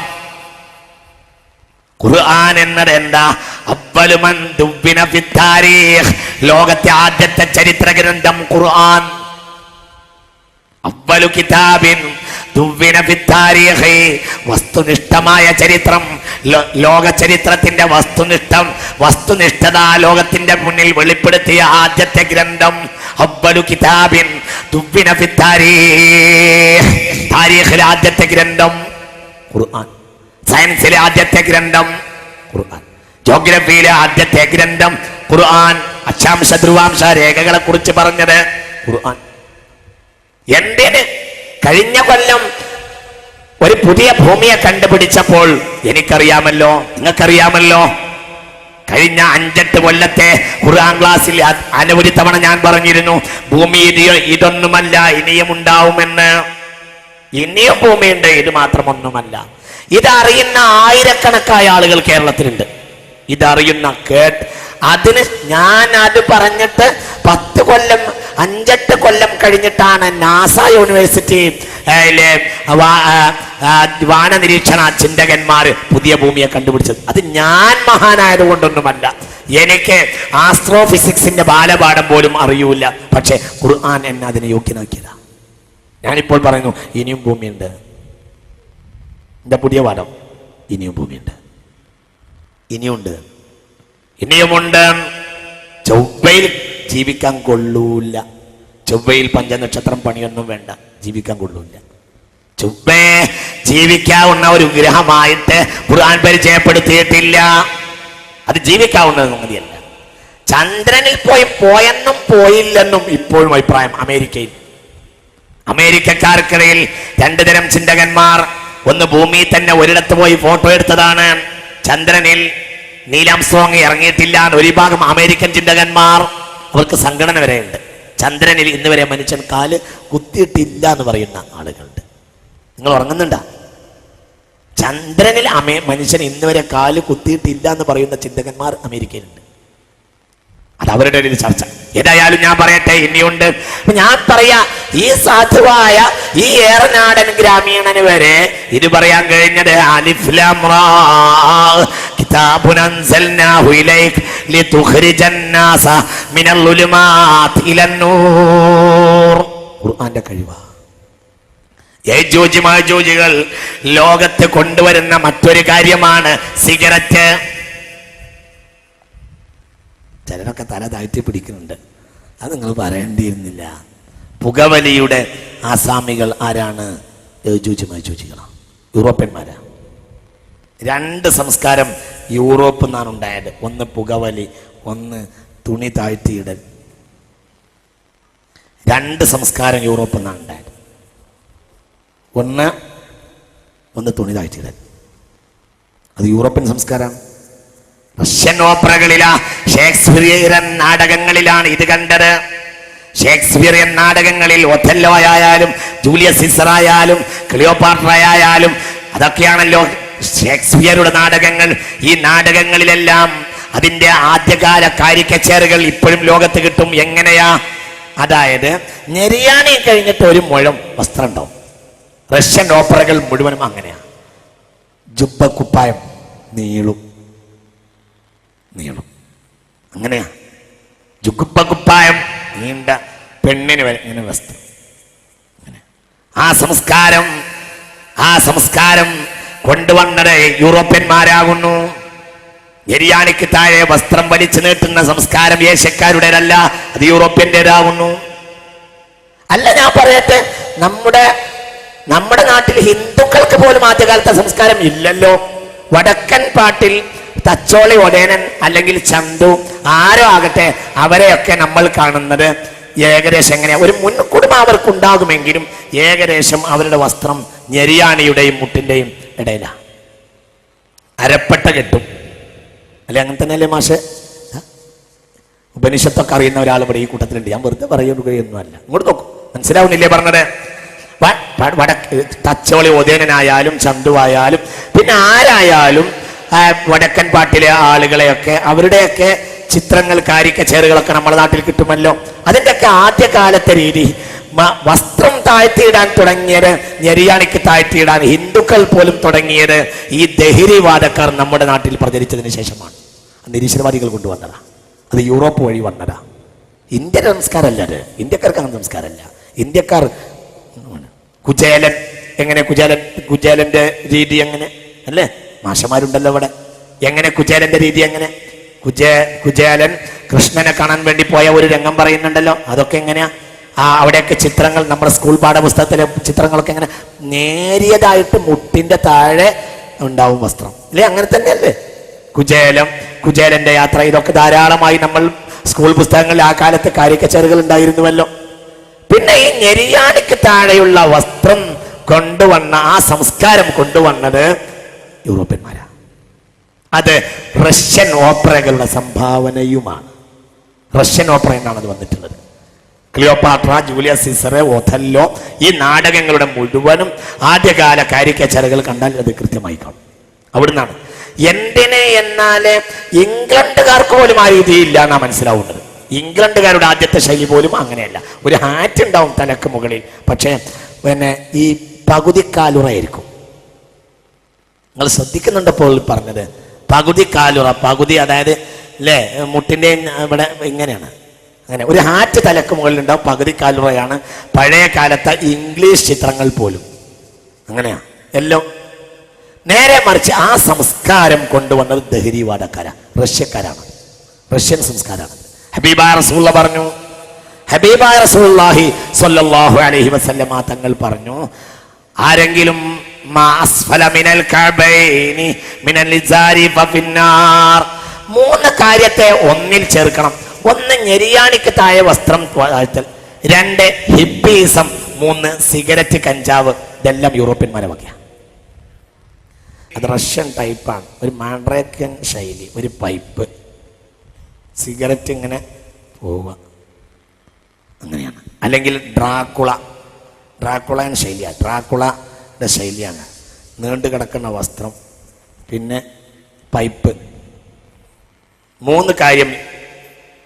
ഖുർആൻ എന്നത് എന്താ? അവ്വലു മൻ ദുവ്വിന ഫി താരീഖ്, ലോകത്തെ ആദ്യത്തെ ചരിത്ര ഗ്രന്ഥം ഖുർആൻ. അവ്വലു കിതാബിൻ ദുവ്വിന ഫി താരീഖ്, വസ്തുനിഷ്ഠമായ ചരിത്രം, ലോക ചരിത്രത്തിന്റെ വസ്തുനിഷ്ഠത ലോകത്തിന്റെ മുന്നിൽ വെളിപ്പെടുത്തിയ ആദ്യത്തെ ഗ്രന്ഥം. അവ്വലു കിതാബിൻ ദുവ്വിന ഫി താരീഖ്, താരീഖിലെ ആദ്യത്തെ ഗ്രന്ഥം ഖുർആൻ. സയൻസിലെ ആദ്യത്തെ ഗ്രന്ഥം ഖുർആൻ. ജോഗ്രഫിയിലെ ആദ്യത്തെ ഗ്രന്ഥം ഖുർആൻ. അക്ഷാംശ ധ്രുവാംശ രേഖകളെ കുറിച്ച് പറഞ്ഞത് ഖുർആൻ. എന്തിന്? കഴിഞ്ഞ കൊല്ലം ഒരു പുതിയ ഭൂമിയെ കണ്ടുപിടിച്ചപ്പോൾ എനിക്കറിയാമല്ലോ, നിങ്ങൾക്കറിയാമല്ലോ. കഴിഞ്ഞ 5-8 കൊല്ലത്തെ ഖുർആൻ ക്ലാസ്സിൽ അനവധി തവണ ഞാൻ പറഞ്ഞിരുന്നു, ഭൂമി ഇതൊന്നുമല്ല, ഇനിയും ഉണ്ടാവുമെന്ന്. ഇനിയും ഭൂമിയുണ്ട്, ഇത് മാത്രമൊന്നുമല്ല. ഇതറിയുന്ന ആയിരക്കണക്കായ ആളുകൾ കേരളത്തിലുണ്ട്. ഇതറിയുന്ന അതിന് ഞാൻ അത് പറഞ്ഞിട്ട് 10 കൊല്ലം 5-8 കൊല്ലം കഴിഞ്ഞിട്ടാണ് നാസ യൂണിവേഴ്സിറ്റി വാന നിരീക്ഷണ ചിന്തകന്മാർ പുതിയ ഭൂമിയെ കണ്ടുപിടിച്ചത്. അത് ഞാൻ മഹാനായത് കൊണ്ടൊന്നുമല്ല, എനിക്ക് ആസ്ട്രോഫിസിക്സിന്റെ ബാലപാഠം പോലും അറിയൂല. പക്ഷെ ഖുർആൻ എന്നെ അതിനെ യോഗ്യനാക്കിയതാ. ഞാനിപ്പോൾ പറയുന്നു ഇനിയും ഭൂമിയുണ്ട്. എന്റെ പുതിയ പാഠം, ഇനിയും ഭൂമിയുണ്ട്, ഇനിയുമുണ്ട്. ചൊവ്വയിൽ ജീവിക്കാൻ കൊള്ളൂല. ചൊവ്വയിൽ പഞ്ചനക്ഷത്രം പണിയൊന്നും വേണ്ട, ജീവിക്കാൻ കൊള്ളൂല. ചൊവ്വ ജീവിക്കാവുന്ന ഒരു ഗ്രഹമായിട്ട് ഖുർആൻ പരിചയപ്പെടുത്തിയിട്ടില്ല. അത് ജീവിക്കാവുന്ന സംഗതിയല്ല. ചന്ദ്രനിൽ പോയെന്നും പോയില്ലെന്നും ഇപ്പോഴും അഭിപ്രായം അമേരിക്കക്കാർക്കിടയിൽ 2 തരം ചിന്തകന്മാർ. ഒന്ന് ഭൂമിയിൽ തന്നെ ഒരിടത്ത് പോയി ഫോട്ടോ എടുത്തതാണ്. ചന്ദ്രനിൽ നീൽ ആംസ്ട്രോങ് ഇറങ്ങിയിട്ടില്ല എന്ന് ഒരു വിഭാഗം അമേരിക്കൻ ചിന്തകന്മാർ. അവർക്ക് സംഘടന വരെയുണ്ട്. ചന്ദ്രനിൽ ഇന്ന് വരെ മനുഷ്യൻ കാല് കുത്തിയിട്ടില്ല എന്ന് പറയുന്ന ആളുകളുണ്ട്. നിങ്ങൾ ഉറങ്ങുന്നുണ്ടോ? ചന്ദ്രനിൽ മനുഷ്യൻ ഇന്ന് വരെ കാല് കുത്തിയിട്ടില്ല എന്ന് പറയുന്ന ചിന്തകന്മാർ അമേരിക്കയിലുണ്ട്. അത് അവരുടെ ഒരു ചർച്ച. ഏതായാലും ഞാൻ പറയട്ടെ, ഇനിയുണ്ട്. ഞാൻ പറയാ, ഈ സാധുവായ ഈ ഏറനാടൻ ഗ്രാമീണന് വരെ ഇത് പറയാൻ കഴിഞ്ഞത് അലിഫ് ലാം റാ കിതാബുൻ അൻസൽനാഹു ഇലൈക ലിതുഖ്രിജൻ നാസ മിനൽ ളുലുമാതി ഇലൻ നൂർ. ഖുർആന്റെ കഴിവാ. യജൂജ് മാജൂജുകൾ ലോകത്ത് കൊണ്ടുവരുന്ന മറ്റൊരു കാര്യമാണ് സിഗരറ്റ്. ചിലരൊക്കെ തല താഴ്ത്തി പിടിക്കുന്നുണ്ട്, അത് നിങ്ങൾ പറയേണ്ടിയിരുന്നില്ല. പുകവലിയുടെ ആസാമികൾ ആരാണ്? യജൂജ് മാജൂജുകളാണ്, യൂറോപ്യന്മാരാ. 2 സംസ്കാരം യൂറോപ്പിൽ നിന്നാണ് ഉണ്ടായത്. ഒന്ന് പുകവലി, ഒന്ന് തുണി താഴ്ത്തിയിടൽ. 2 സംസ്കാരം യൂറോപ്പിൽ നിന്നാണ് ഉണ്ടായത്. ഒന്ന് തുണി താഴ്ത്തിയിടൽ, അത് യൂറോപ്യൻ സംസ്കാരം. റഷ്യൻ ഓപ്പറകളിലാ, ഷേക്സ്പിയറൻ നാടകങ്ങളിലാണ് ഇത് കണ്ടത്. ഷേക്സ്പിയറിയൻ നാടകങ്ങളിൽ ഒഥല്ലോ ആയാലും ജൂലിയസ് സീസർ ആയാലും ക്ലിയോപാട്ര ആയാലും അതൊക്കെയാണല്ലോ ഷേക്സ്പിയറുടെ നാടകങ്ങൾ. ഈ നാടകങ്ങളിലെല്ലാം അതിന്റെ ആദ്യകാല കാരിക്കച്ചേറുകൾ ഇപ്പോഴും ലോകത്ത് കിട്ടും. എങ്ങനെയാ? അതായത് ഞെരിയാണി കഴിഞ്ഞിട്ട് ഒരു മുഴം വസ്ത്രം ഉണ്ടാവും. റഷ്യൻ ഓപ്പറകൾ മുഴുവനും അങ്ങനെയാ. ജുബ്ബ കുപ്പായം നീളും അങ്ങനെയാ. ജുബ്ബ കുപ്പായം നീണ്ട, പെണ്ണിന് വരെ ഇങ്ങനെ വസ്ത്രം. ആ സംസ്കാരം കൊണ്ടുവന്നത് യൂറോപ്യന്മാരാകുന്നു. ഞെരിയാണിക്ക് താഴെ വസ്ത്രം വലിച്ചു നീട്ടുന്ന സംസ്കാരം ഏഷ്യക്കാരുടേതല്ല, അത് യൂറോപ്യന്റേതാകുന്നു. അല്ല, ഞാൻ പറയട്ടെ, നമ്മുടെ നാട്ടിൽ ഹിന്ദുക്കൾക്ക് പോലും ആദ്യകാലത്തെ സംസ്കാരം ഇല്ലല്ലോ. വടക്കൻ പാട്ടിൽ തച്ചോളി ഒടേനൻ അല്ലെങ്കിൽ ചന്തു ആരോ ആകട്ടെ, അവരെയൊക്കെ നമ്മൾ കാണുന്നത് ഏകദേശം എങ്ങനെയാ, ഒരു മുൻകുടുംബം അവർക്കുണ്ടാകുമെങ്കിലും ഏകദേശം അവരുടെ വസ്ത്രം ഞെരിയാണിയുടെയും മുട്ടിന്റെയും ഇടയിലാണ്. അരപ്പട്ട കെട്ടും അല്ലെ? അങ്ങനെ തന്നെയല്ലേ മാഷെ? ഉപനിഷത്തൊക്കെ അറിയുന്ന ഒരാൾ ഇവിടെ ഈ കൂട്ടത്തിലുണ്ട്. ഞാൻ വെറുതെ പറയുകയൊന്നുമല്ല. ഇങ്ങോട്ട് നോക്കും, മനസ്സിലാവുന്നില്ലേ പറഞ്ഞത്? തച്ചോളി ഒതേനായാലും ചന്തുവായാലും പിന്നെ ആരായാലും വടക്കൻ പാട്ടിലെ ആളുകളെയൊക്കെ അവരുടെയൊക്കെ ചിത്രങ്ങൾ, കാരിക്കച്ചേറുകളൊക്കെ നമ്മുടെ നാട്ടിൽ കിട്ടുമല്ലോ. അതിൻ്റെയൊക്കെ ആദ്യകാലത്തെ രീതി വസ്ത്രം താഴ്ത്തിയിടാൻ തുടങ്ങിയത്, ഞെരിയാണിക്ക് താഴ്ത്തിയിടാൻ ഹിന്ദുക്കൾ പോലും തുടങ്ങിയത് ഈ ദഹിരിവാദക്കാർ നമ്മുടെ നാട്ടിൽ പ്രചരിച്ചതിന് ശേഷമാണ്. നിരീശ്വരവാദികൾ കൊണ്ടുവന്നതാ. അത് യൂറോപ്പ് വഴി വന്നതാ. ഇന്ത്യൻ സംസ്കാരമല്ല അത്. ഇന്ത്യക്കാർക്ക് അങ്ങനെ സംസ്കാരമല്ല. ഇന്ത്യക്കാർ കുചേലൻ എങ്ങനെ, കുചേലന്റെ രീതി എങ്ങനെ അല്ലേ? മാഷമാരുണ്ടല്ലോ ഇവിടെ. എങ്ങനെ കുചേലന്റെ രീതി എങ്ങനെ? കുചേലൻ കൃഷ്ണനെ കാണാൻ വേണ്ടി പോയ ഒരു രംഗം പറയുന്നുണ്ടല്ലോ. അതൊക്കെ എങ്ങനെയാ? അവിടെയൊക്കെ ചിത്രങ്ങൾ, നമ്മുടെ സ്കൂൾ പാഠപുസ്തകത്തിലെ ചിത്രങ്ങളൊക്കെ എങ്ങനെ നേരിയതായിട്ട് മുട്ടിന്റെ താഴെ ഉണ്ടാവും വസ്ത്രം അല്ലേ? അങ്ങനെ തന്നെയല്ലേ കുചേലന്റെ യാത്ര. ഇതൊക്കെ ധാരാളമായി നമ്മൾ സ്കൂൾ പുസ്തകങ്ങളിൽ ആ കാലത്ത് കാരിക്കച്ചേറുകൾ ഉണ്ടായിരുന്നുവല്ലോ. പിന്നെ ഈ ഞെരിയാണിക്ക് താഴെയുള്ള വസ്ത്രം കൊണ്ടുവന്ന ആ സംസ്കാരം കൊണ്ടുവന്നത് യൂറോപ്യന്മാരാ. അത് റഷ്യൻ ഓപ്പറകളുടെ സംഭാവനയുമാണ്. റഷ്യൻ ഓപ്പറ എന്നാണ് അത് വന്നിട്ടുള്ളത്. ക്ലിയോപാട്ര, ജൂലിയസ് സീസർ, ഒഥല്ലോ, ഈ നാടകങ്ങളുടെ മുഴുവനും ആദ്യകാല കാരിക്കച്ചേറുകൾ കണ്ടാൽ അത് കൃത്യമായി കാണും. അവിടുന്നാണ്. എന്തിന് എന്നാല് ഇംഗ്ലണ്ടുകാർക്ക് പോലും ആ രീതിയില്ല എന്നാ മനസ്സിലാവുന്നത്. ഇംഗ്ലണ്ടുകാരുടെ ആദ്യത്തെ ശൈലി പോലും അങ്ങനെയല്ല. ഒരു ഹാറ്റ് ഉണ്ടാവും തലക്ക് മുകളിൽ, പക്ഷേ പിന്നെ ഈ പകുതി കാലുറയായിരിക്കും. നിങ്ങൾ ശ്രദ്ധിക്കുന്നുണ്ടപ്പോൾ പറഞ്ഞത് പകുതി കാലുറ, പകുതി അതായത് അല്ലേ മുട്ടിൻ്റെ ഇവിടെ ഇങ്ങനെയാണ്. അങ്ങനെ ഒരു ഹാറ്റ് തലക്ക് മുകളിലുണ്ടാവും, പകുതി കാലുറയാണ്. പഴയ കാലത്തെ ഇംഗ്ലീഷ് ചിത്രങ്ങൾ പോലും അങ്ങനെയാണ് എല്ലാം. നേരെ മറിച്ച് ആ സംസ്കാരം കൊണ്ടുവന്നത് ദഹരിവാദക്കാരാ, റഷ്യക്കാരാണ്. റഷ്യൻ സംസ്കാരമാണ്. ഹബീബായ റസൂലുള്ളാഹി പറഞ്ഞു, ഹബീബായ റസൂലുള്ളാഹി സ്വല്ലല്ലാഹു അലൈഹി വസല്ലമ തങ്ങൾ പറഞ്ഞു, ആരെങ്കിലും മാ അസ്ഫല മിനൽ കഅബൈനി മിനൽ ഇസാരി ഫഫിന്നാർ. 3 കാര്യത്തെ ഒന്നിൽ ചേർക്കണം. 1 ഞെരിയാണിക്ക് താഴെ വസ്ത്രം താഴ്ത്തൽ, 2 ഹിപ്പിസം, 3 സിഗരറ്റ്, കഞ്ചാവ്. ഇതെല്ലാം യൂറോപ്യന്മാരെ വകയാണ്. അത് റഷ്യൻ ടൈപ്പാണ്. ഒരു മാൻഡ്രേക്കൻ ശൈലി, ഒരു പൈപ്പ്, സിഗരറ്റ് ഇങ്ങനെ പോവുക, അങ്ങനെയാണ്. അല്ലെങ്കിൽ ഡ്രാക്കുളൻ ശൈലിയാണ്. ഡ്രാക്കുളയുടെ ശൈലിയാണ്. നീണ്ടു കിടക്കുന്ന വസ്ത്രം, പിന്നെ പൈപ്പ്. 3 കാര്യം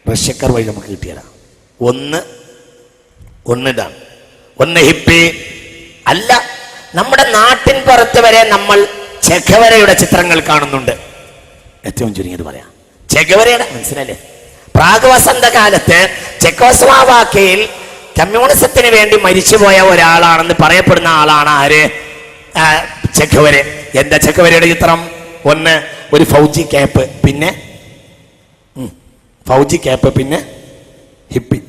റഷ്യക്കാർ വഴി നമുക്ക് കിട്ടിയതാണ്. ഒന്നിതാണ്. ഒന്ന് ഹിപ്പി അല്ല, നമ്മുടെ നാട്ടിൻ പുറത്ത് വരെ നമ്മൾ ചെഗവരയുടെ ചിത്രങ്ങൾ കാണുന്നുണ്ട്. ഏറ്റവും ചുരുങ്ങിയത് പറയാം, ചെഗവരയുടെ, മനസ്സിലല്ലേ? പ്രാഗ് വസന്തകാലത്ത് ചെക്കോസ്ലോവാക്യയിൽ കമ്മ്യൂണിസത്തിന് വേണ്ടി മരിച്ചുപോയ ഒരാളാണെന്ന് പറയപ്പെടുന്ന ആളാണ് ആര്? ചെഗവര. എന്താ ചെഗവരയുടെ ചിത്രം? ഒന്ന് ഒരു ഫൗജി ക്യാപ്പ്, പിന്നെ ഹിപ്പി.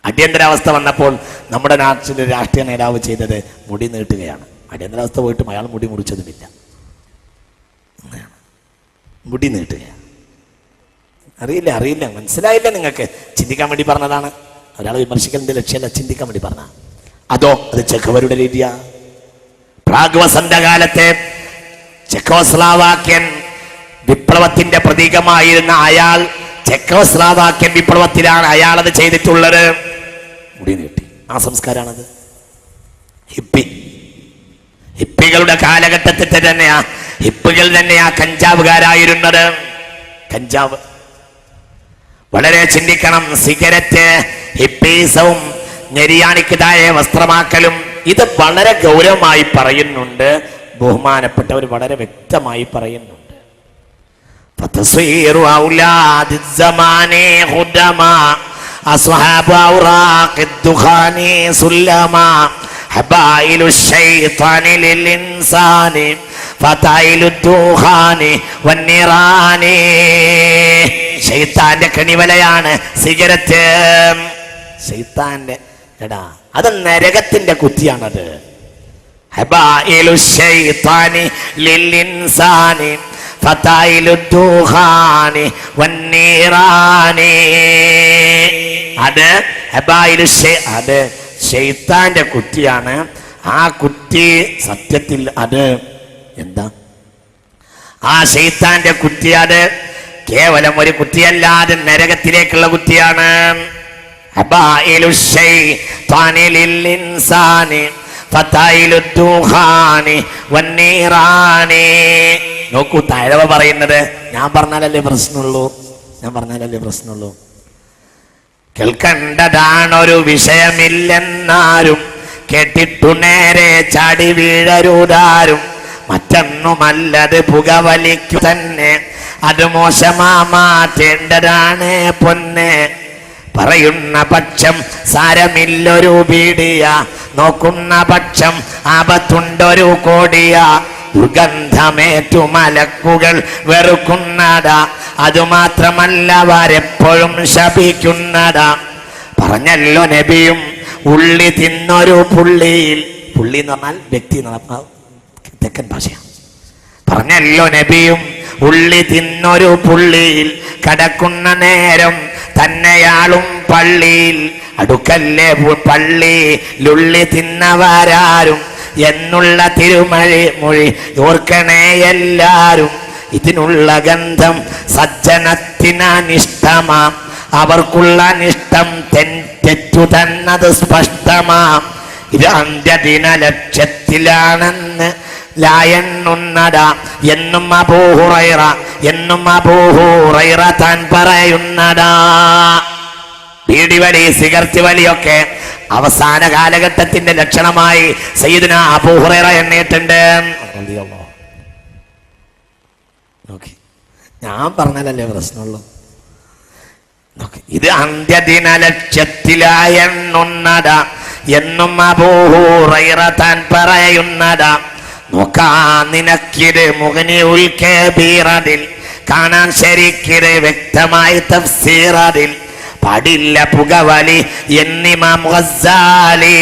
അടിയന്തരാവസ്ഥ വന്നപ്പോൾ നമ്മുടെ നാട്ടിലെ രാഷ്ട്രീയ നേതാവ് ചെയ്തത് മുടി നീട്ടുകയാണ്. അടിയന്തരാവസ്ഥ പോയിട്ടും അയാൾ മുടി മുറിച്ചതുമില്ല, മുടി നീട്ടുകയാണ്. അറിയില്ല, മനസ്സിലായില്ല നിങ്ങൾക്ക്? ചിന്തിക്കാൻ വേണ്ടി പറഞ്ഞതാണ്. ഒരാൾ വിമർശിക്കുന്നതിന്റെ ലക്ഷ്യമല്ല, ചിന്തിക്കാൻ വേണ്ടി പറഞ്ഞ. അതോ അത് ചെഗവരയുടെ രീതിയാ? പ്രാഗ് വസന്തകാലത്തെ ചെക്കോസ്ലോവാക്യൻ വിപ്ലവത്തിന്റെ പ്രതീകമായിരുന്ന അയാൾ, ചെക്കോസ്ലോവാക്യൻ വിപ്ലവത്തിലാണ് അയാൾ അത് ചെയ്തിട്ടുള്ളത്. മുടി നീട്ടി. ആ സംസ്കാരമാണത്. ഹിപ്പികളുടെ കാലഘട്ടത്തിൽ തന്നെയാ, ഹിപ്പികൾ തന്നെയാ കഞ്ചാവുകാരായിരുന്നത്. കഞ്ചാവ് വളരെ ചിന്തിക്കണം. സിഗരറ്റ്, ഹിപ്പീസവും ഞെരിയാണിക്ക് താഴെ വസ്ത്രമാക്കലും, ഇത് വളരെ ഗൗരവമായി പറയുന്നുണ്ട്. ബഹുമാനപ്പെട്ടവർ വളരെ വ്യക്തമായി പറയുന്നുണ്ട്. ശൈത്താന്റെ കണിവലയാണ് സിഗരറ്റ്. ശൈത്താന്റെ എടാ, അത് നരകത്തിന്റെ കുത്തിയാണത്. അത് ശൈത്താന്റെ കുറ്റിയാണ്. ആ കുറ്റി സത്യത്തിൽ അത് എന്താ? ആ ശൈത്താന്റെ കുറ്റി അത് കേവലം ഒരു കുറ്റിയല്ലാതെ നരകത്തിലേക്കുള്ള കുറ്റിയാണ്. നോക്കൂ, തഴവ പറയുന്നത്. ഞാൻ പറഞ്ഞാലല്ലേ പ്രശ്നമുള്ളൂ. കേൾക്കേണ്ടതാണൊരു വിഷയമില്ലെന്നാരും കേട്ടിട്ടു നേരെ ചാടി വീഴരുതാരും. മറ്റൊന്നുമല്ലത് പുകവലിക്കു തന്നെ, അത് മോശമാ മാറ്റേണ്ടതാണ് പൊന്നെ. പറയുന്ന പക്ഷം സാരമില്ലൊരു പീഡിയ, നോക്കുന്ന പക്ഷം ആപത്തുണ്ടൊരു കോടിയ. ദുർഗന്ധമേറ്റു മലക്കുകൾ വെറുക്കുന്നതാ, അതുമാത്രമല്ല വരെപ്പോഴും ശപിക്കുന്നതാ. പറഞ്ഞല്ലോ നബിയും ഉള്ളി തിന്നൊരു പുള്ളിയിൽ, പുള്ളി എന്ന് പറഞ്ഞാൽ വ്യക്തി എന്ന് പറഞ്ഞാൽ തെക്കൻ ഭാഷയാണ്. പറഞ്ഞല്ലോ നബിയും ഉള്ളി തിന്നൊരു പുള്ളിയിൽ, കടക്കുന്ന നേരം തന്നെയാളും പള്ളിയിൽ. അടുക്കല്ലേ പള്ളിയിലുള്ളി തിന്നവരാരും എന്നുള്ള തിരുമൊഴി ഓർക്കണേ എല്ലാരും. ഇതിനുള്ള ഗന്ധം സജ്ജനത്തിനനിഷ്ടമാം, അവർക്കുള്ള അനിഷ്ടം തെറ്റു തന്നത് സ്പഷ്ടമാം. ഇത് അന്ത്യദിന ലക്ഷ്യത്തിലാണെന്ന് ലായെണ്ണുന്നതാ എന്നും അബൂഹുറൈറ താൻ പറയുന്നതാ. ബീഡിവലി, സിഗരറ്റ് വലിയൊക്കെ അവസാന കാലഘട്ടത്തിന്റെ ലക്ഷണമായി സയ്യിദുനാ അബൂ ഹുറൈറ എണ്ണിയിട്ടുണ്ട്. ഞാൻ പറഞ്ഞാലല്ലേ പ്രശ്നമുള്ളൂ. ഇത് അന്ത്യദിന ലക്ഷ്യത്തിലായി എണ്ണുന്നതാ എന്നും അബൂ ഹുറൈറ താൻ പറയുന്നതാ. നോക്കാൻ നിനക്കിത് മുഗ്നിഉൽ കബീറതിൽ, കാണാൻ ശരിക്കിത് വ്യക്തമായി തഫ്സീറതിൽ. പാടില്ല പുകവലി എന്നിമാം ഗസ്സാലി,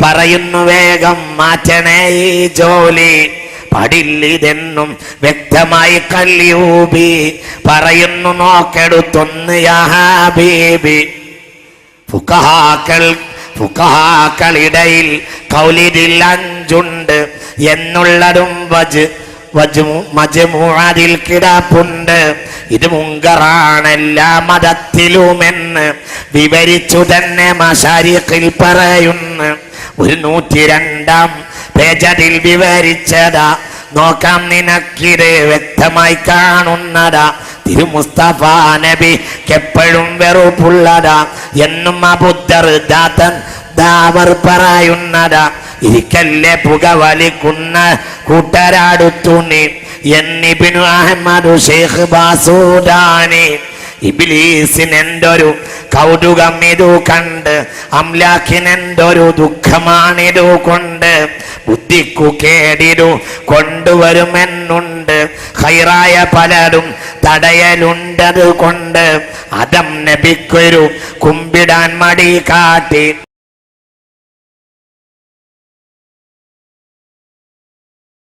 പറയുന്നു വേഗം മാറ്റണേ ഈ ജോലി. പാടില്ലിതെന്നും വ്യക്തമായി കല്യൂബി, പറയുന്നു നോക്കെടുത്തൊന്ന് യാ ഹബീബി. ഫുഖഹാക്കളിടയിൽ കൗലിദിൽ 5 എന്നുള്ളതും മജ്മുഅതിൽ കിടപ്പുണ്ട്. ഇത് മുങ്കറാണ് എല്ലാ മതത്തിലുമെന്ന് വിവരിച്ചു തന്നെ മശാരിഖിൽ പറയുന്നു. 102 പേജതിൽ വിവരിച്ചതാ, നോക്കാം നിനക്കിത് വ്യക്തമായി കാണുന്നതാ. തിരുമുസ്തഫ നബിക്കെപ്പോഴും വെറുപ്പുള്ളതാ എന്നും അബുദ്ദർദാത്തൻ ദാവർ പറയുന്നതാ. ഇരിക്കല്ലേ പുക വലിക്കുന്ന കൂട്ടരാടുത്തുണി എന്നിബ്നു അഹ്മദ് ശൈഖ് ബാസൂദാനി. ഇബ്ലീസിനെന്തൊരു കൗതുകം ഇതു കണ്ട്, അംലാഖിനെന്തൊരു ദുഃഖമാണിതു കൊണ്ട്. ബുദ്ധിക്കു കേടിരു കൊണ്ടുവരുമെന്നുണ്ട്, ഖൈറായ പലരും തടയലുണ്ടത് കൊണ്ട്. ആദം നബിക്കൊരു കുമ്പിടാൻ മടി കാട്ടി